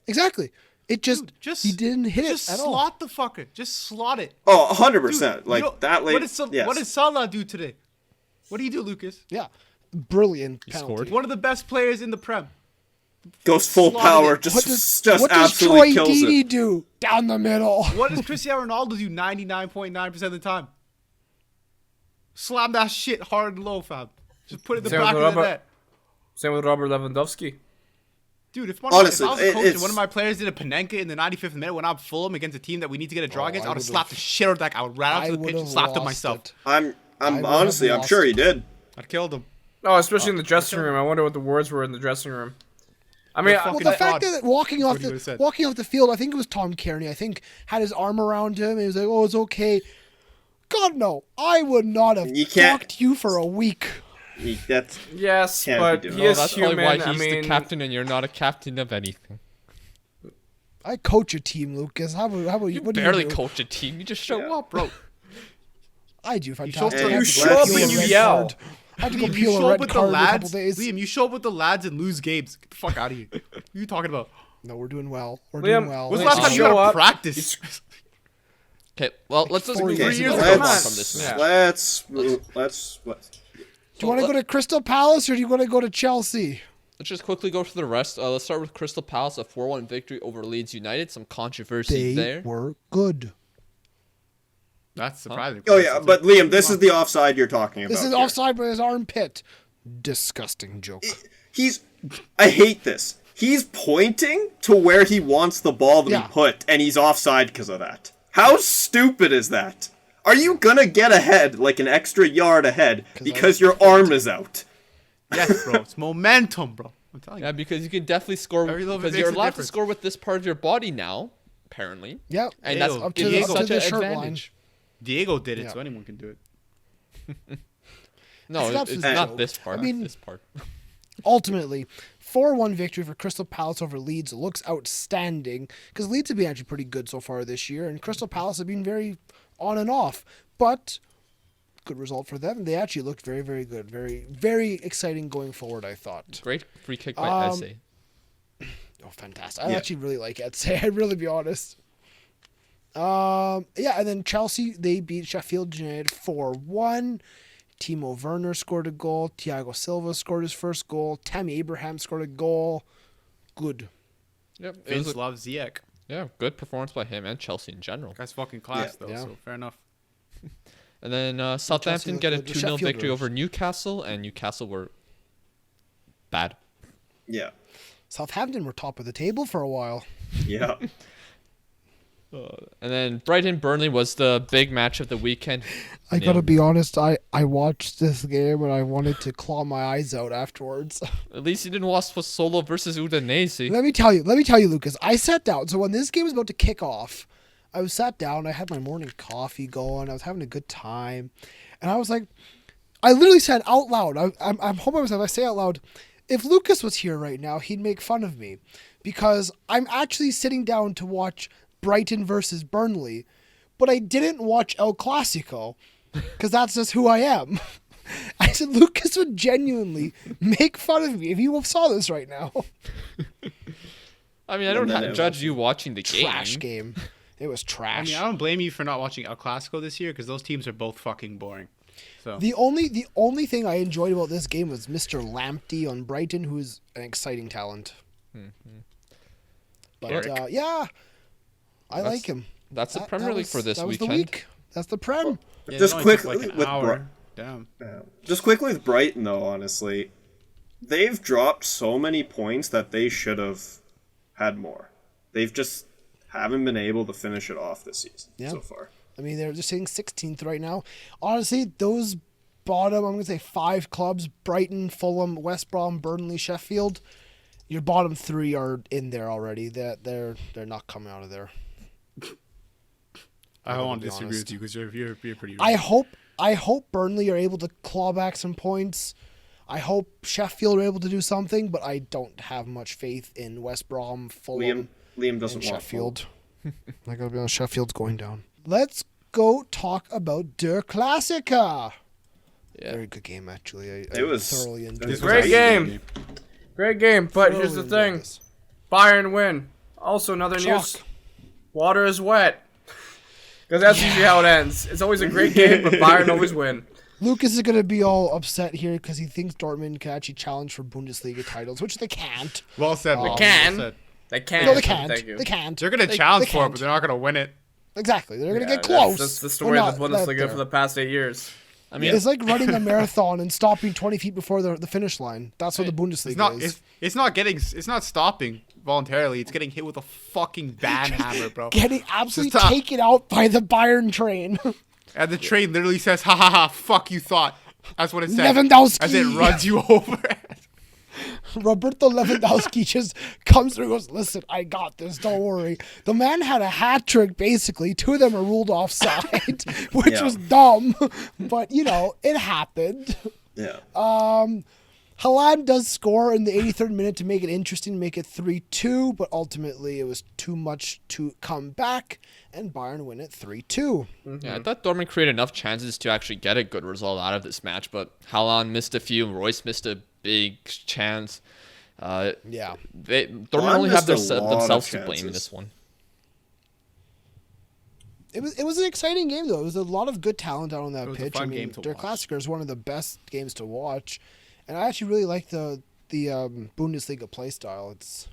exactly. It just, Just he didn't hit Just it at all. slot the fucker. Just slot it. Oh, Dude, 100%. you Like know, that late. What did Salah do today? What did he do, Lucas? Yeah, brilliant penalty. One of the best players in the Prem. Goes full slotted power, it. just What does absolutely Troy kills Deeney it. do down the middle? What does Cristiano Ronaldo do 99.9% of the time? Slam that shit hard and low, fam. Just put it in the Same back with of the Robert. net. Same with Robert Lewandowski. Dude, if Honestly, I was a coach and it's- one of my players did a Panenka in the 95th minute when I'm Fulham against a team that we need to get a draw against, I I would have would've- slapped the shit out of that guy. I would ran out I to the pitch and would've slapped him lost myself. it. I'm I would have honestly, I'm lost sure it. he did. I'd killed him. Oh, especially in the dressing room. I wonder what the words were in the dressing room. I mean, You're Well, fucking the fraud. fact that walking off what he would've said. the field, I think it was Tom Kearney. I think had his arm around him. And he was like, "Oh, it's okay." God no, I would not have You can't- talked to you for a week. That's yes, Can't but be doing he that. is That's human. probably why I he's mean, the captain and you're not a captain of anything. I coach a team, Lucas. How about you? You What do barely you do? coach a team. You just show up, bro. I do. If I show up talk to- to you show up and you yell. I had to go Liam, you peel show a up red with the card in a couple lads. days. Liam, you show up with the lads and lose games. Get the fuck out of here. What are you talking about? No, we're doing well. We're Liam, doing well. When's the Liam, last time you show had up. practice? Okay, well, let's just 4 move years on ago. from let's this Yeah. match. let's Do you want to go to Crystal Palace or do you want to go to Chelsea? Let's just quickly go through the rest. Let's start with Crystal Palace, a 4-1 victory over Leeds United. Some controversy They there. were good. That's surprising. Oh yeah, but Liam, this is the offside you're talking about. This is here. offside by his armpit. Disgusting joke. I hate this. He's pointing to where he wants the ball to Yeah. be put, and he's offside because of that. How stupid is that? Are you gonna get ahead, like an extra yard ahead, because your arm is out? Yes, bro. It's momentum, bro. I'm telling Yeah, you. because you can definitely score Every little bit because makes you're a allowed to difference. score with this part of your body now, apparently. Yep. And Diego, that's Up to gives the- you up to such the an shirt line. advantage. Diego did it, Yeah. so anyone can do it. No, It's an it's absolute not joke. this part. I mean- this part. Ultimately, 4-1 victory for Crystal Palace over Leeds looks outstanding because Leeds have been actually pretty good so far this year, and Crystal Palace have been very on and off. But good result for them. They actually looked very, very good. Very, very exciting going forward, I thought. Great free kick by Eze. Oh, fantastic. I Yeah. actually really like Etse. I'd really be honest. Yeah, and then Chelsea, they beat Sheffield United 4-1. Timo Werner scored a goal. Thiago Silva scored his first goal. Tammy Abraham scored a goal. Good. Yep, it was Vince a, loves Ziyech. yeah, good performance by him and Chelsea in general. Guy's fucking class, though, Yeah. so fair enough. And then Southampton get a the 2-0 victory Sheffielders. over Newcastle, and Newcastle were bad. Yeah, Southampton were top of the table for a while. yeah. And then Brighton Burnley was the big match of the weekend. I gotta be honest, I watched this game and I wanted to claw my eyes out afterwards. At least you didn't watch Solo versus Udinese. Let me tell you, Lucas. I sat down. So when this game was about to kick off, I was sat down. I had my morning coffee going. I was having a good time, and I was like, I literally said out loud. I'm hoping myself. I say out loud, if Lucas was here right now, he'd make fun of me, because I'm actually sitting down to watch Brighton versus Burnley, but I didn't watch El Clasico, because that's just who I am. I said Lucas would genuinely make fun of me if he saw this right now. I mean, I don't judge you watching the game. Trash game. It was I trash. mean, I don't blame you for not watching El Clasico this year because those teams are both fucking boring. So The only thing I enjoyed about this game was Mr. Lamptey on Brighton, who's an exciting talent. But I like him. That's the Premier League for this that was weekend. The week. That's the Prem. yeah, Just it only took, quickly an with hour. Damn. Just quickly with Brighton, though, honestly, they've dropped so many points that they should have had more. They've just haven't been able to finish it off this season so far. I mean, they're just sitting 16th right now. Honestly, those bottom, I'm going to say 5 clubs, Brighton, Fulham, West Brom, Burnley, Sheffield, your bottom 3 are in there already. They're not coming out of there. I won't be disagree honest. with you because you're pretty. I hope Burnley are able to claw back some points. I hope Sheffield are able to do something, but I don't have much faith in West Brom, Fulham, Liam doesn't and want Sheffield. I gotta be honest, Sheffield's going down. Let's go talk about Der Klassiker. Yeah. Very good game, actually. It was thoroughly enjoyed was it. Great icy. game. Great game, but here's the Thoroughly enjoyed thing. this. Bayern win. Also, another Shock. news. Water is wet. Because that's usually how it ends. It's always a great game, but Bayern always win. Lucas is going to be all upset here because he thinks Dortmund can actually challenge for Bundesliga titles, which they can't. Well said. They Well can. said. They can't. No, they can't. Thank you. They can't. They're gonna challenge they for it, can't. but they're not gonna win it. Exactly. They're going to Yeah, get close. That's the but story of the not Bundesliga there. for the past 8 years. I mean, It's like running a marathon and stopping 20 feet before the finish line. That's what the Bundesliga It's not. is. It's not stopping voluntarily. It's getting hit with a fucking ban hammer, bro. Getting absolutely Stop. taken out by the Bayern train. And the train literally says, "Ha ha ha! Fuck you thought." That's what it says. Lewandowski. As it runs you over. Roberto Lewandowski just comes through and goes, listen, I got this, don't worry. The man had a hat trick, basically. 2 of them are ruled offside, which Yeah. was dumb. But, it happened. Yeah. Haaland does score in the 83rd minute to make it interesting, make it 3-2, but ultimately it was too much to come back, and Bayern win it 3-2. yeah, I thought Dortmund created enough chances to actually get a good result out of this match, but Haaland missed a few. Royce missed a big chance. Yeah. Dortmund Haaland only have missed a lot of themselves to blame in chances. this one. It was an exciting game, though. It was a lot of good talent out on that It was a pitch. fun game to Der watch. Klassiker is one of the best games to watch, and I actually really like the Bundesliga play style. It's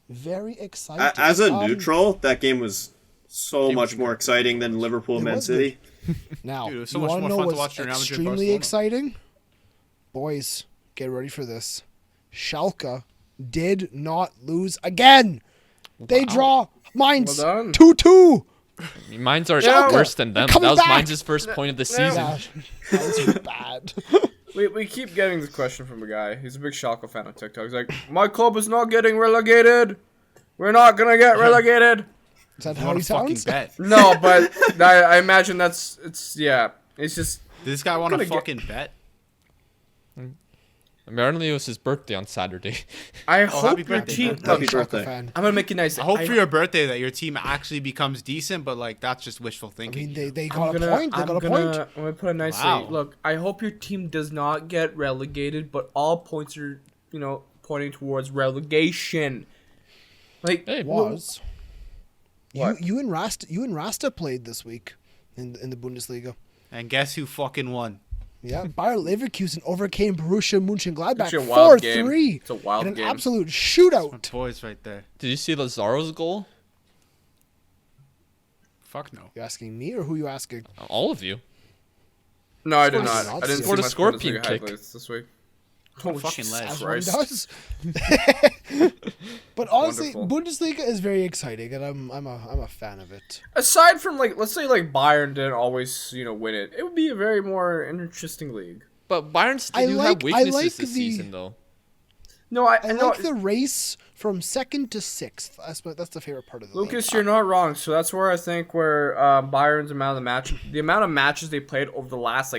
very exciting. As a neutral, that game was so Game much was more exciting than Liverpool It Man was City. Now, Dude, it was so you much want to more know fun to what's watch than Real Madrid extremely Barcelona. exciting? Boys, get ready for this. Schalke did not lose again. They draw Mainz Well done. 2-2. I mean, Mines are Schalke, worse than them. That coming was back. Mines' first point of the season. Yeah, that was bad. We keep getting this question from a guy. He's a big Schalke fan on TikTok. He's like, my club is not getting relegated. We're not going to get relegated. Is that You how want he to fucking sounds? bet? No, but I imagine it's just, Did this guy want to Gonna get- fucking bet? Apparently, it was his birthday on Saturday. I hope happy your birthday, team, man. look, Happy Schalke birthday. fan. I'm going to make it nice. I hope for your birthday that your team actually becomes decent, but like that's just wishful I thinking. mean, they got a point. They got a point. I'm gonna put it nicely. Wow. Look, I hope your team does not get relegated, but all points are, pointing towards relegation. Like, Hey, Was What? you and Rasta played this week in the Bundesliga? And guess who fucking won? Yeah, Bayer Leverkusen overcame Borussia Mönchengladbach Actually a wild 4-3 game. It's a wild in an game. absolute My shootout. boys right there. Did you see Lazaro's goal? Fuck no. You asking me or who you asking? All of you. no, I did Scored not. a I didn't see Scored a my scorpion Bundesliga kick. highlights this week. Fucking Jesus ledge. As one Christ. does. But honestly, Wonderful. Bundesliga is very exciting, and I'm a fan of it. Aside from like, let's say like Bayern didn't always win it, it would be a very more interesting league. But Bayern still I do like- have weaknesses I like this the- season, though. No, I like the race from 2nd to 6th. That's the favorite part of the Lucas, league. you're not wrong. So that's where I think where Bayern's the amount of matches they played over the last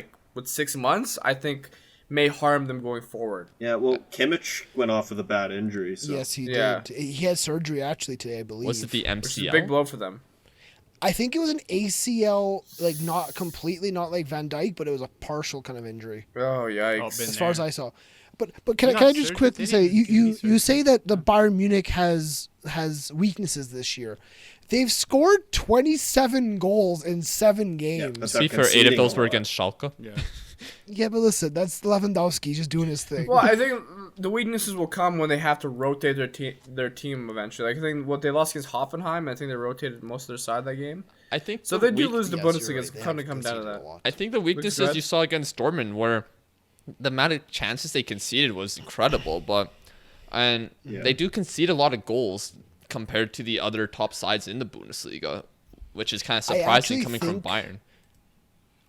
6 months, I think may harm them going forward. Yeah, well, Kimmich went off with a bad injury, so Yes, he Yeah. did. He had surgery actually today, I believe. Was it the Which is a MCL? big blow for them. I think it was an ACL, not completely, not like Van Dijk, but it was a partial kind of injury, Oh yikes! been as far as there. I saw. But can He I got just surgery? quickly Did say he? Did he you surgery? say that the Bayern Munich has weaknesses this year. They've scored 27 goals in 7 games. but See, they're for 8 of conceding those a were lot. against Schalke. Yeah. Yeah, but listen, that's Lewandowski just doing his thing. Well, I think the weaknesses will come when they have to rotate their team eventually. I think what they lost against Hoffenheim, I think they rotated most of their side that game. I think So the they do weak- lose the Yes, you're Bundesliga. right, It's they going to have come down to conceded a that. lot. I think the weaknesses good. you saw against Dortmund were the amount of chances they conceded was incredible, they do concede a lot of goals compared to the other top sides in the Bundesliga, which is kind of I surprising actually coming from think- Bayern.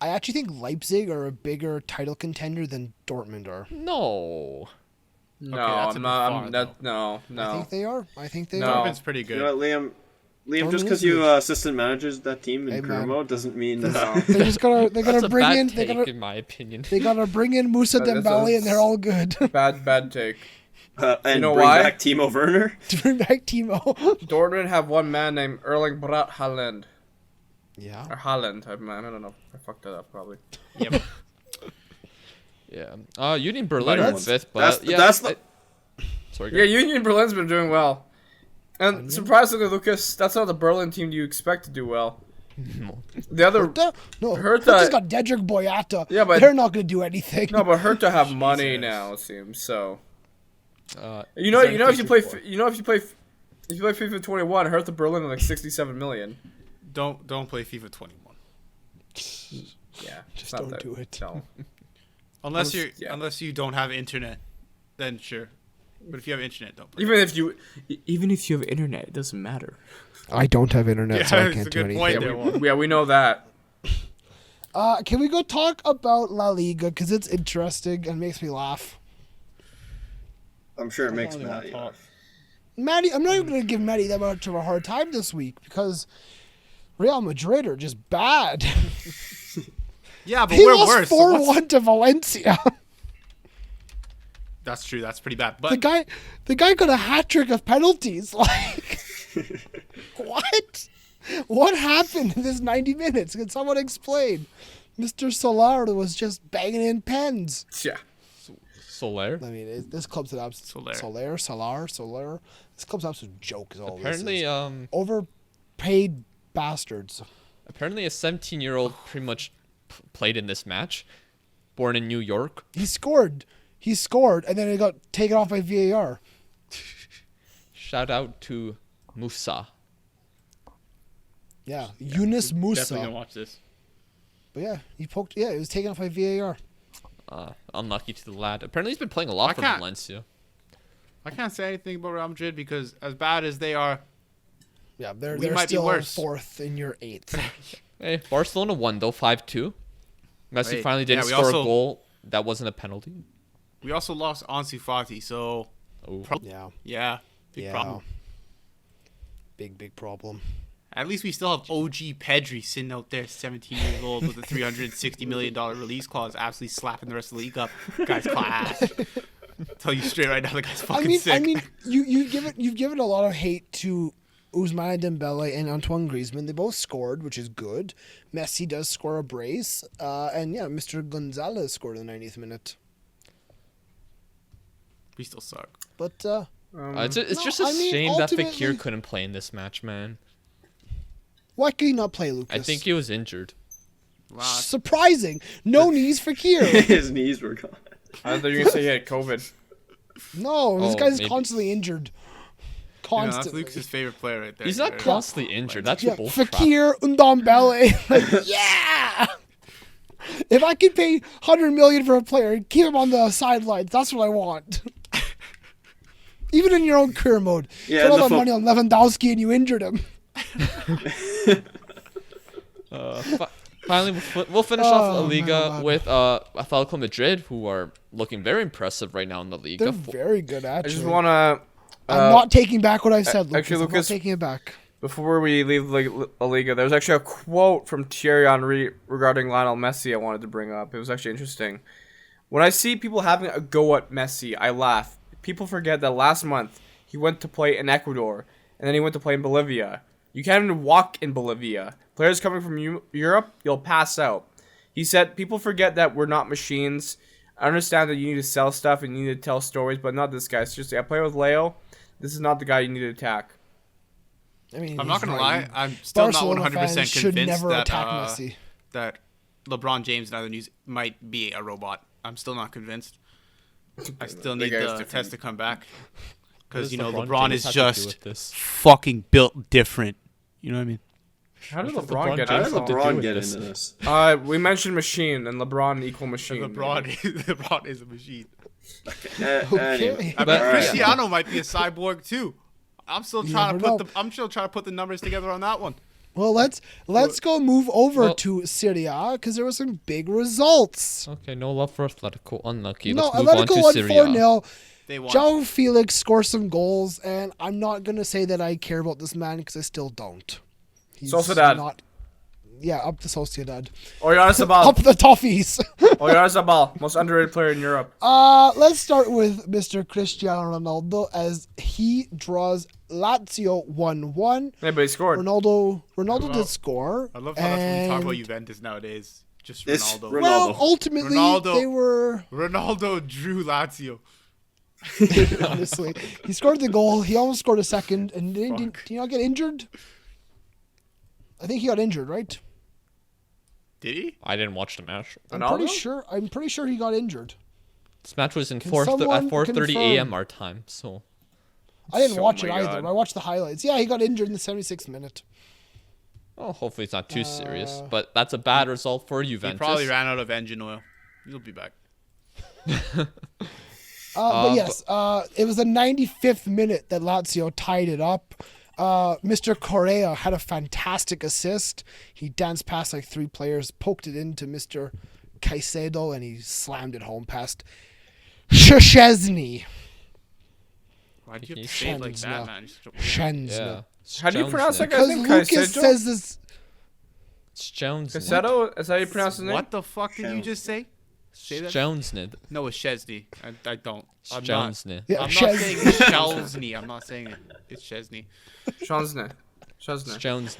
I actually think Leipzig are a bigger title contender than Dortmund are. No. No, that's a I'm bit not. far, I'm that. No, I no. think they are. I think they No. are. Dortmund's pretty good. You know what, Liam, Dortmund just because is you good. assistant managers that team in Hey, man. Kurmo doesn't mean No. They just gotta That's a bring bad in take, in my opinion. they gotta bring in Musa That's a- Dembele and they're all good. Bad take. and know bring why? back Timo Werner. to bring back Timo. Dortmund have one man named Erling Braut Haaland. Yeah. Or Haaland. I don't know. I fucked that up probably. Yep. Yeah. Union Berlin are That's- fifth, but that's- yeah. that's the- Sorry. go Yeah, ahead. Union Berlin's been doing well. And surprisingly, Lucas, that's not the Berlin team you expect to do well. The other, No, Hertha- Hertha's got Dedrick Boyata. Yeah, but- they're not gonna do anything. no, but Hertha have money now. It seems so. Uh, You know, Is that you know if you play, FIFA? if you play FIFA 21, Hertha Berlin are like 67 million. Don't play FIFA 21 Yeah, Just not don't that- do it. No. unless Yeah. unless you don't have internet, then sure. But if you have internet, don't play. Even if you have internet, it doesn't matter. I don't have internet, Yeah, so I it's can't a do good point anything. there. Yeah, we know that. Can we go talk about La Liga because it's interesting and makes me laugh. I'm sure it makes only one Matty top. laugh. Maddie, I'm not even gonna give Maddie that much of a hard time this week because Real Madrid are just bad. Yeah, but They we're lost worse. so what's- 4-1 to Valencia. That's true. That's pretty bad. the But guy got a hat trick of penalties. Like, what? What happened in this 90 minutes? Can someone explain? Mr. Solar was just banging in pens. Yeah. Soler. I mean, this club's an absolute Soler. Solar. This club's an absolute joke. Is all Apparently, this is. Overpaid bastards. apparently a 17-year-old pretty much played in this match, born in New York. He scored, and then it got taken off by VAR. Shout out to Musa. Yeah, Yunus definitely Musa. gonna watch this. But yeah, he poked. Yeah, it was taken off by VAR. Unlucky to the lad. Apparently he's been playing a lot I for can't- Valencia. I can't say anything about Real Madrid because as bad as they are, Yeah, We they're might be still worse. fourth in your eighth. Hey, Barcelona won though 5-2. Messi Wait, finally didn't yeah, we score also- a goal that wasn't a penalty. we also lost Ansu Fati. So Oh. Yeah, yeah, big yeah. problem. Big problem. At least we still have OG Pedri sitting out there, 17 years old, with a $360 million release clause, absolutely slapping the rest of the league up. Guy's class. Tell you straight right now, the guy's fucking sick. I mean, you've given a lot of hate to Ousmane Dembele and Antoine Griezmann. They both scored, which is good. Messi does score a brace, and yeah, Mr. Gonzalez scored in the 90th minute. we still suck. But It's No, just a I mean, shame that ultimately- Fekir couldn't play in this match, man. why could he not play, Lucas? I think he was injured. Wow. Surprising. No knees for Kier. His knees were gone. I thought you were gonna say he had COVID. No, this Oh, guy's maybe. constantly injured. That's Constantly. Lucas' favorite player right there. He's not Right? constantly injured. That's Yeah, bull Fekir Ndombele. Like, yeah. If I could pay $100 million for a player, keep him on the sidelines. That's what I want. Even in your own career mode. Yeah, Spent all in the that money on Lewandowski and you injured him. Finally, we'll finish off La Oh, Liga man. with Atletico Madrid, who are looking very impressive right now in the Liga. They're very good, I actually. just want to. I'm not taking back what I said, Lucas. actually, I'm Lucas- not taking it back. Before we leave La Liga, there was actually a quote from Thierry Henry regarding Lionel Messi I wanted to bring up. It was actually interesting. When I see people having a go at Messi, I laugh. People forget that last month he went to play in Ecuador, and then he went to play in Bolivia. You can't even walk in Bolivia. Players coming from Europe, you'll pass out. He said, people forget that we're not machines. I understand that you need to sell stuff and you need to tell stories, but not this guy. Seriously, I play with Leo. This is not the guy you need to attack. I mean, I'm he's not gonna right. lie. I'm still Barcelona not 100% fans convinced should never that attack Messi. that LeBron James and other news might be a robot. I'm still not convinced. I still need guy's the different. test to come back because does LeBron James is have to do just with this? fucking built different. You know what I mean? How did What does LeBron get LeBron How James did have to do LeBron with get this? into this? We mentioned machine and LeBron equal machine. LeBron is a machine. Anyway. I mean, But- All right. Cristiano might be a cyborg too. I'm still You trying to never put know. I'm still trying to put the numbers together on that one. Well, let's go move over Well- to Serie A because there were some big results. Okay, no love for Atletico. Unlucky. No, Let's move on Atletico to won Serie 4-0. They won. João Felix scored some goals, and I'm not going to say that I care about this man because I still don't. He's Sociedad. not. Yeah, up the Sociedad. Oyarzabal. Up the Toffees. Oyarzabal, most underrated player in Europe. Let's start with Mr. Cristiano Ronaldo as he draws Lazio 1-1. Hey, but he scored. Ronaldo Well, did score. I love how that's when you talk about and- Juventus nowadays. Just It's Ronaldo. Ronaldo. Well, ultimately, Ronaldo. they were, Ronaldo drew Lazio. honestly. He scored the goal. He almost scored a second. And did he not get injured? I think he got injured, right? Did he? I didn't watch the match. I'm Ronaldo? pretty sure he got injured. This match was in Can 4 someone at 4:30 confirm? a.m. our time. So I didn't Oh watch it my either. God. But I watched the highlights. Yeah, he got injured in the 76th minute. well, hopefully it's not too serious. But that's a bad result for He Juventus. probably ran out of engine oil. He'll be back. But yes, it was the 95th minute that Lazio tied it up. Mr. Correa had a fantastic assist. He danced past like three players, poked it into Mr. Caicedo, and he slammed it home past Szczesny. Why did you have He to say it like Shenzna. that, man? Yeah. Szczesny. How do you pronounce that Because guy's name? Lucas Caicedo? says this. Jones. Caicedo? Is that how you pronounce his name? What the fuck did you just say? Say that. Jones. No, it's Chesney. I don't. I'm not. Jones. Yeah, I'm not Szczesny. saying it's Chelsney. I'm not saying it. It's Chesney. Chesney. Chesney. Jones.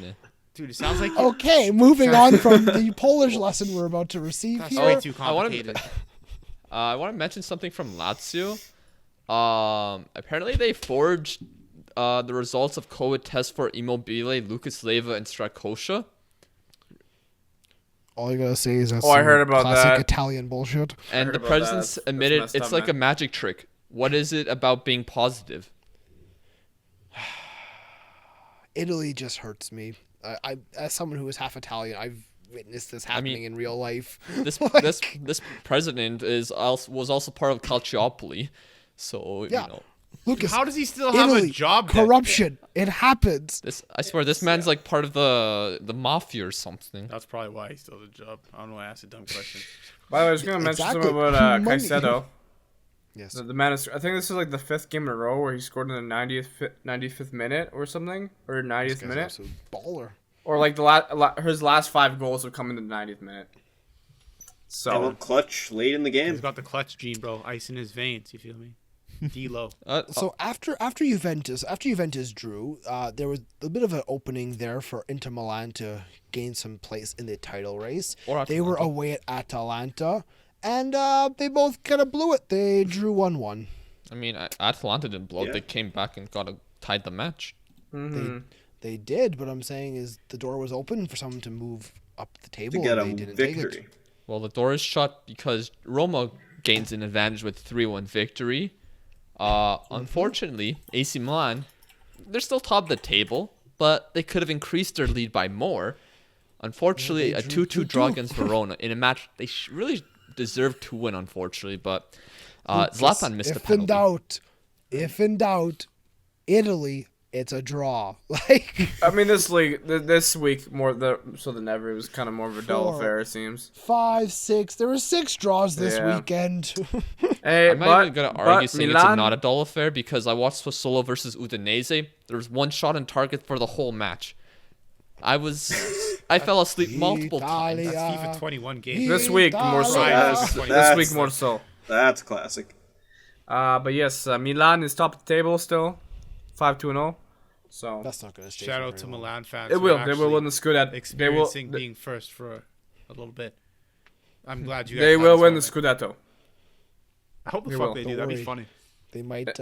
Dude, it sounds like Okay, moving on from the Polish lesson we're about to receive that's here. way too I wanna- complicated. I want to mention something from Lazio. Apparently they forged the results of COVID tests for Immobile, Lucas Leiva, and Strakosha. All you gotta say is that's Oh, I some heard about classic that. Italian bullshit. And heard the about presidents that. That's admitted messed it's up, like man. a magic trick. What is it about being positive? Italy just hurts me. I as someone who is half Italian, I've witnessed this happening in real life. This Like, this president was also part of Calciopoli, so Yeah. you know Lucas, How does he still have Italy, a job? then? corruption. It happens. this. I swear this man's like part of the mafia or something. That's probably why he still has a job. I don't know why I asked a dumb question. By the way, I was going to mention Exactly. something about Money. Caicedo. Yes. The man is, I think this is like the 5th game in a row where he scored in the 95th minute or something, or 90th This guy's minute, absolute baller. or like his last 5 goals have come in the 90th minute. Got a So little clutch late in the He's game. got the clutch gene, bro. Ice in his veins. You feel me? D-Lo. So after Juventus drew, there was a bit of an opening there for Inter Milan to gain some place in the title race. Or They were Atalanta. away at Atalanta, and they both kind of blew it. They drew 1-1. I mean, Atalanta didn't blow. Yeah. They came back and tied the match. They did, but I'm saying is the door was open for someone to move up the table. To get and a they didn't take victory. it. Well, the door is shut because Roma gains an advantage with 3-1 victory. Unfortunately, AC Milan, they're still top of the table, but they could have increased their lead by more. Unfortunately, Yeah, a they drew 2-2 draw 2-2. against Verona in a match they really deserved to win, unfortunately, but Lucas, Zlatan missed a if in penalty. doubt, if in doubt, Italy, it's a draw. Like I mean, this week more so than ever, it was kind of more of a dull 4, affair. It seems. 5, 6. There were 6 draws this Yeah. weekend. Hey, I'm not even gonna argue saying it's Milan, not a dull affair because I watched Sassuolo versus Udinese. There was one shot on target for the whole match. I fell asleep multiple times. Italia. That's FIFA 21 game. This week more so. Italia. This week more so. That's classic. But yes, Milan is top of the table still, 5-2-0. So That's not going to stay. Shout for out very to long. Milan fans. they who will. are They will win the Scudetto. experiencing being first for a little bit. I'm glad you guys They had will this win the moment. Scudetto. I hope the They fuck will. they Don't do. That'd be worry. funny. They might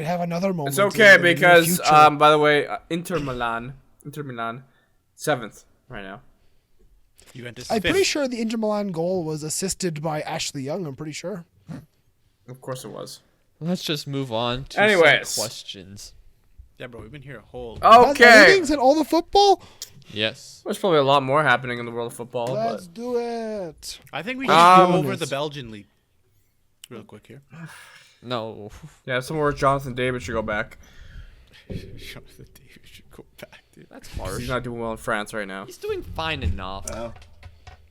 have another moment. It's okay in the near because future. by the way, Inter Milan, 7th right now. Juventus I'm fifth. pretty sure the Inter Milan goal was assisted by Ashley Young. I'm pretty sure. Of course it was. Let's just move on to Anyways. some questions. Yeah, bro, we've been here a whole. That's Okay. everything? Is that all the football? Yes. There's probably a lot more happening in the world of football, Let's but do it. I think we should Um, go over the Belgian league real quick here. No. yeah, somewhere Jonathan David should go back. Jonathan David should go back, dude. That's He's harsh. not doing well in France right now. He's doing fine enough.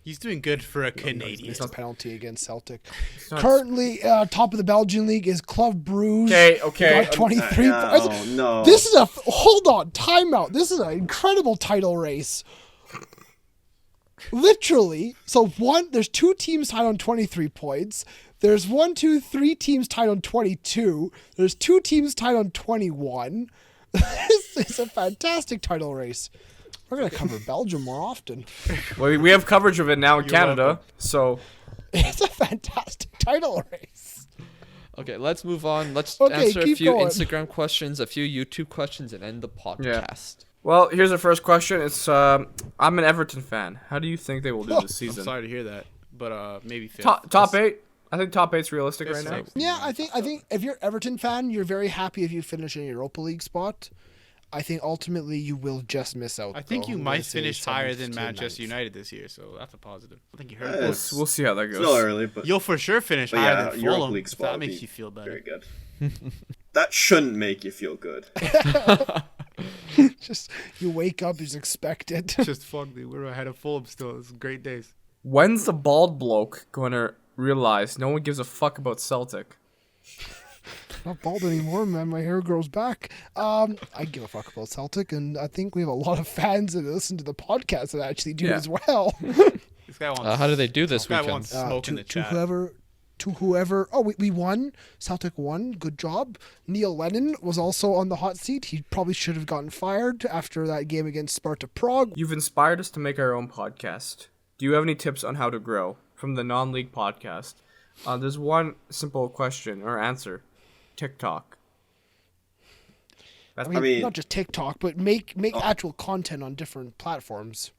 He's doing good for a Canadian. It's a penalty against Celtic. not- Currently, top of the Belgian league is Club Brugge. Okay. Got 23 points. No. This is hold on, timeout. This is an incredible title race. Literally, there's 2 teams tied on 23 points. There's 3 teams tied on 22. There's 2 teams tied on 21. This is a fantastic title race. We're gonna cover Belgium more often. Well, we have coverage of it now in You're Canada, welcome. so It's a fantastic title race. Okay, let's move on. Let's Okay, answer a keep few going. Instagram questions, a few YouTube questions, and end the podcast. well, here's the first question. It's I'm an Everton fan. How do you think they will do this I'm season? sorry to hear that, but maybe fifth. Top 8. I think top 8's realistic right Fifth, now. sixth. Yeah, I think if you're Everton fan, you're very happy if you finish in a Europa League spot. I think ultimately you will just miss out. I think though. you I'm might gonna say finish higher 7th than to Manchester 9th. United this year, so that's a positive. I think you heard Yeah, this. We'll see how that goes. Still early, but You'll for sure finish but higher yeah, than Europa Fulham. League If spot that would makes be you feel better. very good. That shouldn't make you feel good. Just you wake up, you just expect it. Just fuck, dude. We're ahead of Fulham still. It's great days. When's the bald bloke going to realize no one gives a fuck about Celtic? Not bald anymore, man. My hair grows back. I give a fuck about Celtic, and I think we have a lot of fans that listen to the podcast that actually do Yeah. as well. This guy wants. How did they do this guy weekend? wants smoke in the chat. To whoever. Oh, we won. Celtic won. Good job. Neil Lennon was also on the hot seat. He probably should have gotten fired after that game against Sparta Prague. You've inspired us to make our own podcast. Do you have any tips on how to grow from the non-league podcast? There's one simple question or answer. TikTok. I mean, not just TikTok, but make actual content on different platforms.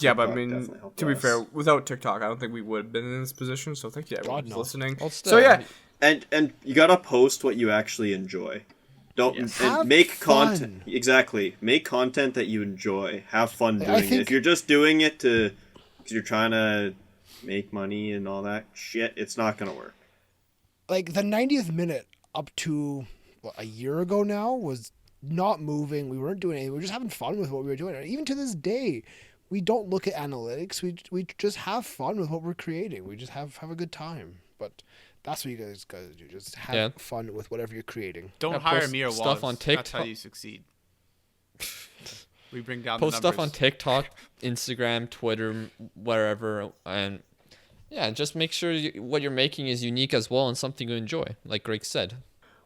Yeah, but I TikTok mean, definitely helped to be us. fair, without TikTok, I don't think we would have been in this position. So thank you everyone God, who's no. listening. Well, So still, yeah, And you gotta post what you actually enjoy. Don't Yes. and Have make fun. content. Exactly. Make content that you enjoy. Have fun I doing it. think- If you're just doing it because you're trying to make money and all that shit, it's not gonna work. Like the 90th minute up to a year ago now was not moving. We weren't doing anything. We were just having fun with what we were doing. And even to this day, we don't look at analytics. We just have fun with what we're creating. We just have a good time. But that's what you guys gotta do. Just have fun with whatever you're creating. Don't Yeah, hire post me or stuff Wallace. on That's how TikTok. you succeed. We bring down Post the stuff on numbers. TikTok, Instagram, Twitter, wherever, and yeah, just make sure what you're making is unique as well and something you enjoy, like Greg said.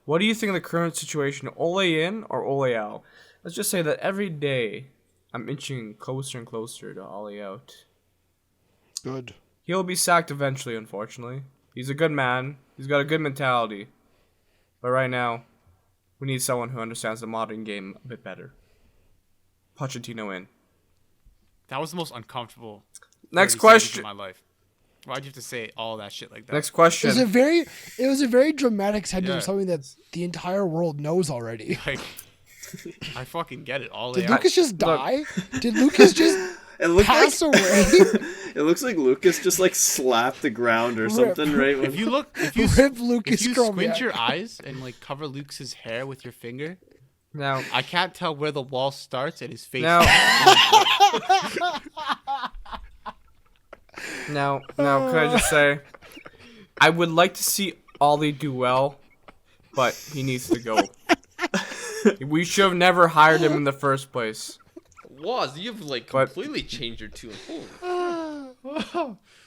what do you think of the current situation? Ole in or Ole out? Let's just say that every day I'm inching closer and closer to Ole out. Good. He'll be sacked eventually, unfortunately. He's a good man. He's got a good mentality. But right now, we need someone who understands the modern game a bit better. Pochettino in. That was the most uncomfortable. Next 30 seconds question. of my life. Why'd you have to say all that shit like that? Next It was a question. very dramatic sentence Yeah. of something that the entire world knows already. Like, I fucking get it. All Did out. Lucas just die? Did Lucas just It looked pass like away. it looks like Lucas just like slapped the ground or something, right? When, If you look, Rip if Lucas you Skrull, squint yeah. your eyes and like cover Lucas's hair with your finger, Now, I can't tell where the wall starts and his face. now, now, can I just say, I would like to see Ollie do well, but he needs to go. We should have never hired him in the first place. Woz, you've like But- completely changed your tune.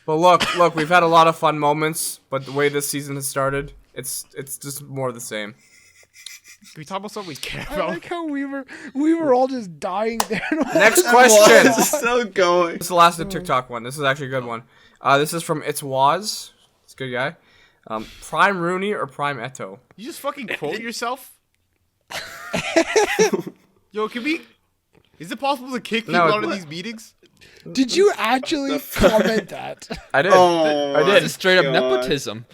But look, we've had a lot of fun moments, but the way this season has started, it's just more of the same. Can we talk about something we care I about? like how we were all just dying there. Next Woz question. is still going. This is the last of the TikTok one. This is actually a good one. This is from itswoz. It's a good guy. Prime Rooney or Prime Eto? You just fucking quote yourself? Yo, can we? Is it possible to kick people No, out of these meetings? Did you actually comment that? I did. Oh, I This did. is straight up God. nepotism.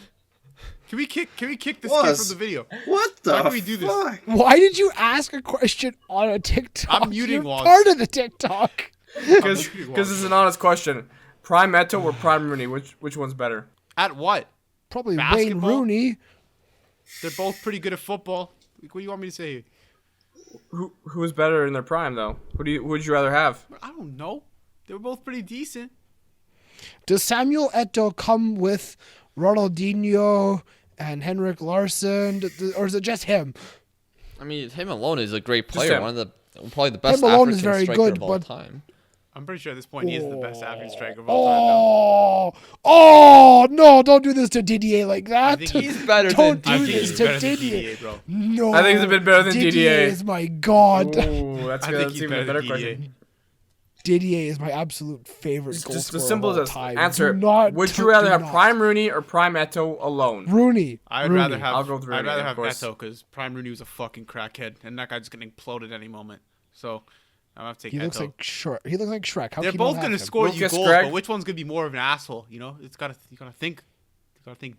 Can we kick this kid Was. from the video? What the How do we do this? fuck? Why did you ask a question on a TikTok? I'm muting You're Waz. part of the TikTok. Because it's an honest question. Prime Eto or Prime Rooney? Which one's better? At what? Probably Wayne Basketball? Rooney. They're both pretty good at football. What do you want me to say? Who is better in their prime though? Who would you rather have? I don't know. They were both pretty decent. Does Samuel Eto'o come with Ronaldinho and Henrik Larsson, or is it just him? I mean, him alone is a great Just player. him. One of the probably the best Him alone African is very striker good, of all but- time. I'm pretty sure at this point he is the best African striker of all time. Oh no! Don't do this to Didier like that. think He's better Don't than do I think this he's to better than Didier. DDA, bro. No, I think he's a bit better than Didier. is my god. Ooh, that's I good. think That's he's even a better better than DDA. question. Didier is my absolute favorite goal Just scorer as simple of all as time. answer. Do not, Would you do rather have not. Prime Rooney or Prime Eto alone? Rooney? I'd Rooney. rather have. I'll go with Rooney, I'd rather of have course. Eto because Prime Rooney was a fucking crackhead, and that guy's gonna implode at any moment. So I'm gonna have to take He Eto. looks like Shrek. He looks like Shrek. How They're can you both not gonna have him? score you Lucas goals, Greg. but which one's gonna be more of an asshole? You know, you gotta think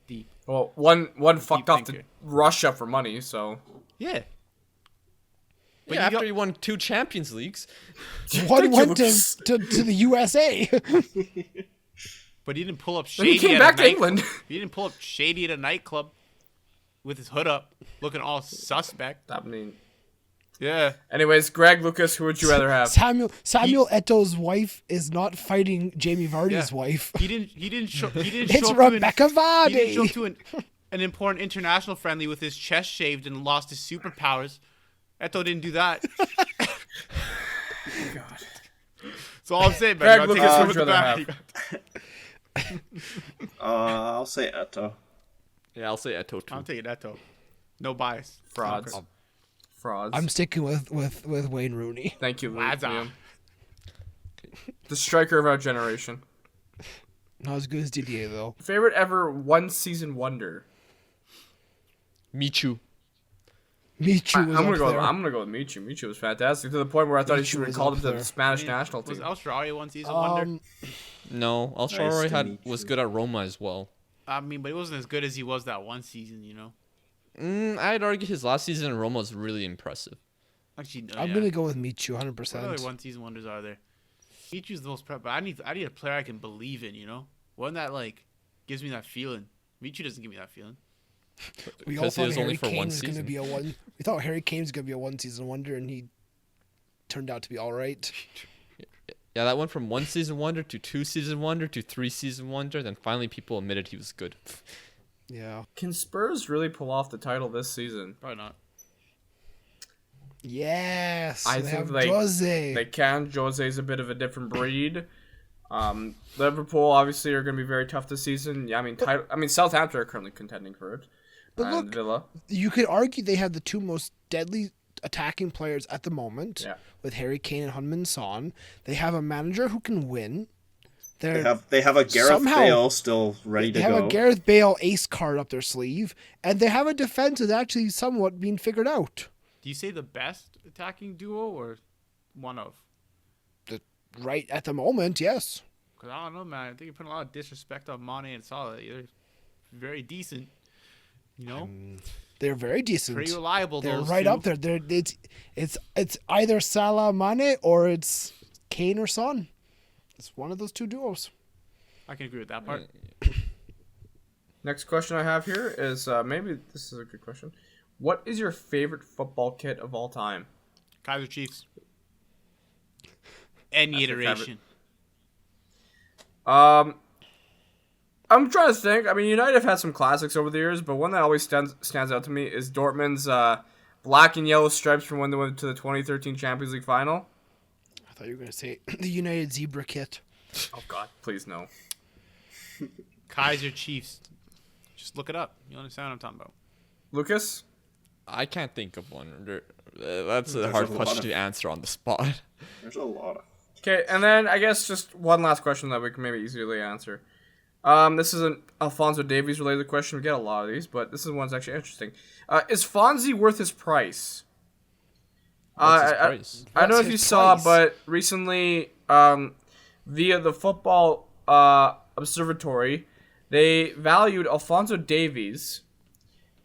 deep. Well, one fucked off to thinker. Russia for money, so Yeah. But Yeah, you after don't- he won 2 Champions Leagues. One Thank you, went to Lucas. the USA. But he didn't pull up Then he shady came at back a to night- England. He didn't pull up shady at a nightclub with his hood up, looking all suspect. I mean, Yeah. anyways, Greg, Lucas, who would you rather have? Samuel Eto's wife is not fighting Jamie Vardy's Yeah. wife. He didn't show. He didn't It's show up Rebecca to an, He didn't show up Vardy. to an important international friendly with his chest shaved and lost his superpowers. Eto didn't do that. God. That's all I'm saying, Greg, man. Lucas, You who gotta would take you it rather with the have? back. I'll say Eto. Yeah, I'll say Eto too. I'm taking Eto. No bias. Frauds. Frauds. I'm sticking with Wayne Rooney. Thank you, Lads Liam. off. The striker of our generation. Not as good as Didier though. Favorite ever one season wonder. Michu. Michu I'm was gonna up go. there. I'm gonna go with Michu. Michu was fantastic to the point where I thought he Michu should have was called up him to the there. Spanish national Was team. Australia one season wonder? No, Nice Alsharawi to meet was you. good at Roma as well. I mean, but he wasn't as good as he was that one season, you know? I'd argue his last season in Roma was really impressive. Actually, no, I'm yeah. gonna go with Michu, What other 100%. one season wonders are there? Michu's the most prep, but I need a player I can believe in, you know? One that, like, gives me that feeling. Michu doesn't give me that feeling. We all Because it thought was Harry only for Kane one was gonna season. be a one. We thought Harry Kane was gonna be a one season wonder, and he turned out to be all right. Yeah, that went from 1 season wonder to 2 season wonder to 3 season wonder. Then finally, people admitted he was good. Yeah. Can Spurs really pull off the title this season? Probably not. Yes. I they think have they- Jose. They can. Jose's a bit of a different breed. Liverpool obviously are going to be very tough this season. Yeah, I mean Southampton are currently contending for it. But and look, Villa. You could argue they have the two most deadly attacking players at the moment, Yeah. with Harry Kane and Heung-min Son. They have a manager who can win. They have a Gareth Somehow- Bale still ready They to have go. a Gareth Bale ace card up their sleeve, and they have a defense that's actually somewhat being figured out. Do you say the best attacking duo or one of? Right at the moment, yes. Because I don't know, man. I think you're putting a lot of disrespect on Mane and Salah. They're very decent. You know? They're very decent. Pretty reliable, They're those right two. up there. It's either Salah, Mane, or it's Kane or Son. It's one of those two duos. I can agree with that part. Next question I have here is maybe this is a good question. What is your favorite football kit of all time? Kaiser Chiefs. Any That's your iteration. I'm trying to think. I mean, United have had some classics over the years, but one that always stands out to me is Dortmund's black and yellow stripes from when they went to the 2013 Champions League final. I thought you were going to say the United Zebra kit. Oh, God. Please, no. Kaiser Chiefs. Just look it up. You understand what I'm talking about. Lucas? I can't think of one. That's a There's hard a lot question of- to answer on the spot. There's a lot of. Okay, and then I guess just one last question that we can maybe easily answer. This is an Alphonso Davies related question. We get a lot of these, but this is one's actually interesting. Is Fonzie worth his price? What's his price? I don't know What's if you his saw, price? but recently, via the Football Observatory, they valued Alphonso Davies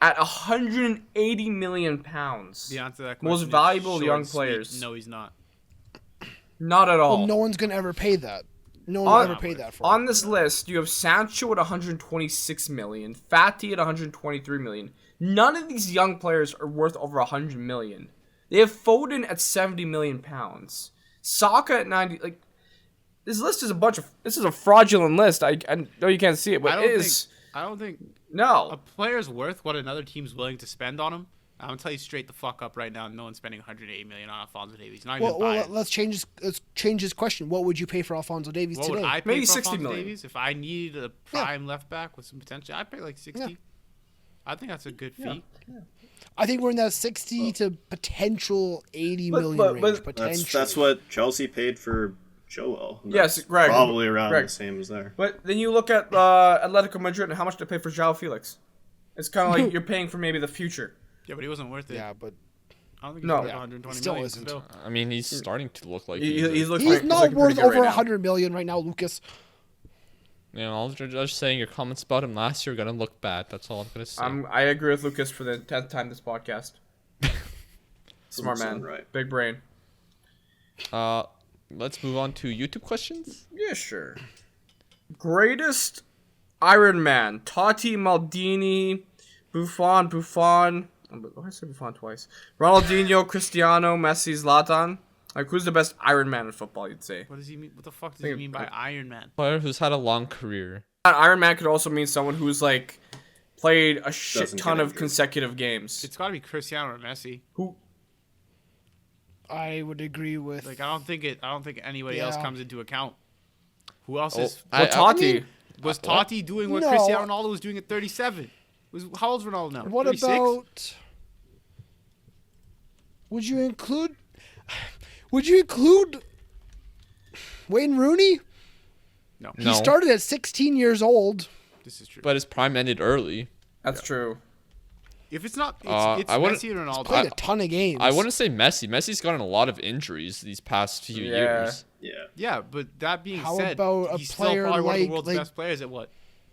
at 180 million pounds. The answer to that question Most is valuable short young and sweet. players. No, he's not. Not at all. Well, no one's going to ever pay that. No one will ever pay that for On it. this list, you have Sancho at 126 million, Fati at 123 million. None of these young players are worth over 100 million. They have Foden at 70 million pounds, Saka at 90. Like, this list is this is a fraudulent list. I know you can't see it, but it is. I don't think a No, player's worth what another team's willing to spend on him. I'm gonna tell you straight the fuck up right now. No one's spending 180 million on Alphonso Davies. Not even Well, Bayern. let's change his question. What would you pay for Alphonso Davies What today? would I pay Maybe for 60 Alphonso million. Davies if I needed a prime left back with some potential? I'd pay like 60. Yeah. I think that's a good fee. I think we're in that 60 to potential 80 But- million but- range, but- potentially. That's what Chelsea paid for Joel. And Yes, that's Greg. Probably around Greg. the same as there. but then you look at Atletico Madrid and how much they pay for João Felix. It's kind of like you're paying for maybe the future. Yeah, but he wasn't worth it. Yeah, but I don't think he's No. worth Yeah, 120 still million isn't. still. I mean, he's starting to look like He's looking he's like- not looking worth pretty good over right now. 100 million right now, Lucas. You know, I was just saying your comments about him last year are gonna look bad. That's all I'm gonna say. I agree with Lucas for the 10th time this podcast. Smart Doesn't man, sound right. big brain. Let's move on to YouTube questions. Yeah, sure. Greatest Iron Man: Totti, Maldini, Buffon. Why did I say Buffon twice? Ronaldinho, Cristiano, Messi, Zlatan. Like, who's the best Iron Man in football? You'd say. What does he mean? What the fuck does he mean by Iron Man? Player who's had a long career. Iron Man could also mean someone who's like played a shit Doesn't ton get of injured. consecutive games. It's got to be Cristiano or Messi. Who? I would agree with. Like I don't think anybody else Yeah. comes into account. Who else Oh, is? Well, Totti. mean, Was Totti doing what No. Cristiano Ronaldo was doing at 37? How old's Ronaldo now? What 36? about? Would you include? Would you include Wayne Rooney? No. He No. started at 16 years old. This is true. But his prime ended early. That's true. If it's not, it's I wouldn't- Messi or Ronaldo. Played a ton of games. I wouldn't say Messi. Messi's gotten a lot of injuries these past few Yeah. years. Yeah. Yeah, but that being How said, about a he's still player probably one of the like- world's like- best players at what?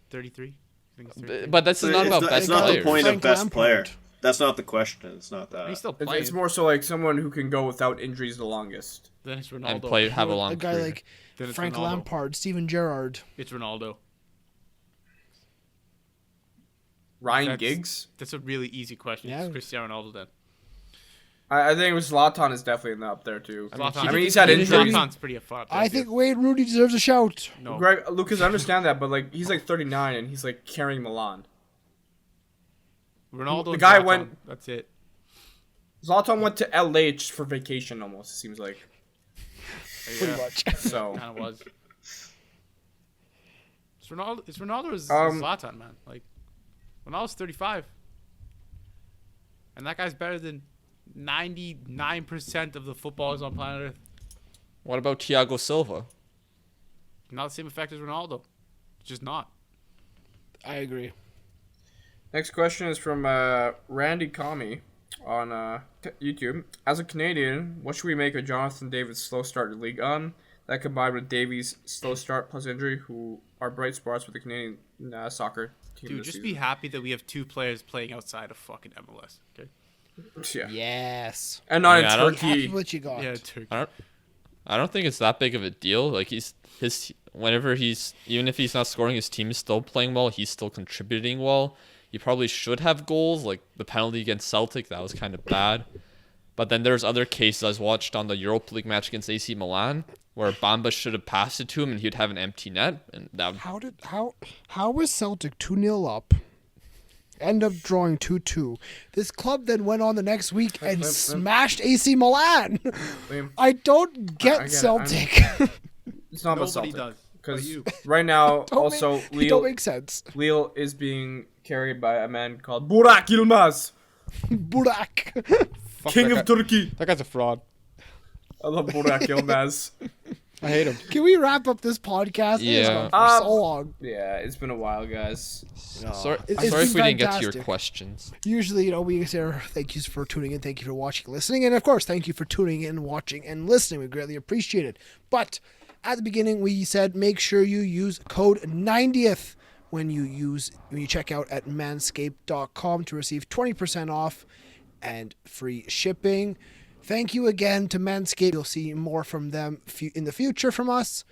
33? I think it's 33. But this is not about best It's not the players. point Frank of best Lampard. player. That's not the question. It's not that. He's still It's, playing. it's more so like someone who can go without injuries the longest. Then it's Ronaldo. And have a long a guy career. like Then it's Frank Ronaldo. Lampard, Steven Gerrard. It's Ronaldo. Ryan That's- Giggs. That's a really easy question. Yeah. It's Cristiano Ronaldo then. I think Zlatan is definitely up there too. Zlatan- I mean, he's had injuries. Zlatan's pretty far up there, I too. think Wayne Rooney deserves a shout. No. Greg, Lucas, I understand that, but like he's like 39 and he's like carrying Milan. Ronaldo. The and guy Zlatan, went- That's it. Zlatan went to LA just for vacation almost. It seems like Pretty much. so. Kind of was. It's Ronaldo. It's Ronaldo or Zlatan, man. Like, Ronaldo's 35, and that guy's better than 99% of the footballers on planet Earth. What about Thiago Silva? Not the same effect as Ronaldo. It's just not. I agree. Next question is from Randy Kami on YouTube. As a Canadian, what should we make of Jonathan David's slow start in League One? That combined with Davies' slow start plus injury, who are bright spots for the Canadian soccer team. Dude, this just season. be happy that we have two players playing outside of fucking MLS. Okay. Yeah. Yes. And not Yeah, I in don't- Turkey. Happy what you got. Yeah, Turkey. I I don't think it's that big of a deal. Like whenever even if he's not scoring, his team is still playing well. He's still contributing well. He probably should have goals. Like the penalty against Celtic, that was kind of bad. But then there's other cases I watched on the Europa League match against AC Milan where Bamba should have passed it to him and he'd have an empty net, and that would... How was Celtic 2-0 up? End up drawing 2-2. This club then went on the next week and smashed AC Milan. I don't get Celtic. It's not about Nobody Celtic. does. Because right now, also, It don't make sense. Lille is being carried by a man called Burak Yilmaz, Burak. King of Turkey. That guy's a fraud. I love Burak Yilmaz. I hate him. Can we wrap up this podcast? Yeah. It's gone for so long. Yeah, it's been a while, guys. Sorry It's if we didn't get to your fantastic. questions. Usually, we say thank you for tuning in, thank you for watching, listening, and of course, thank you for tuning in, watching, and listening. We greatly appreciate it. But at the beginning, we said make sure you use code 90th when you check out at manscaped.com to receive 20% off and free shipping. Thank you again to Manscaped. You'll see more from them in the future from us.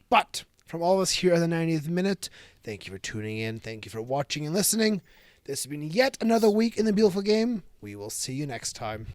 But from all of us here at the 90th minute, thank you for tuning in. Thank you for watching and listening. This has been yet another week in the beautiful game. We will see you next time.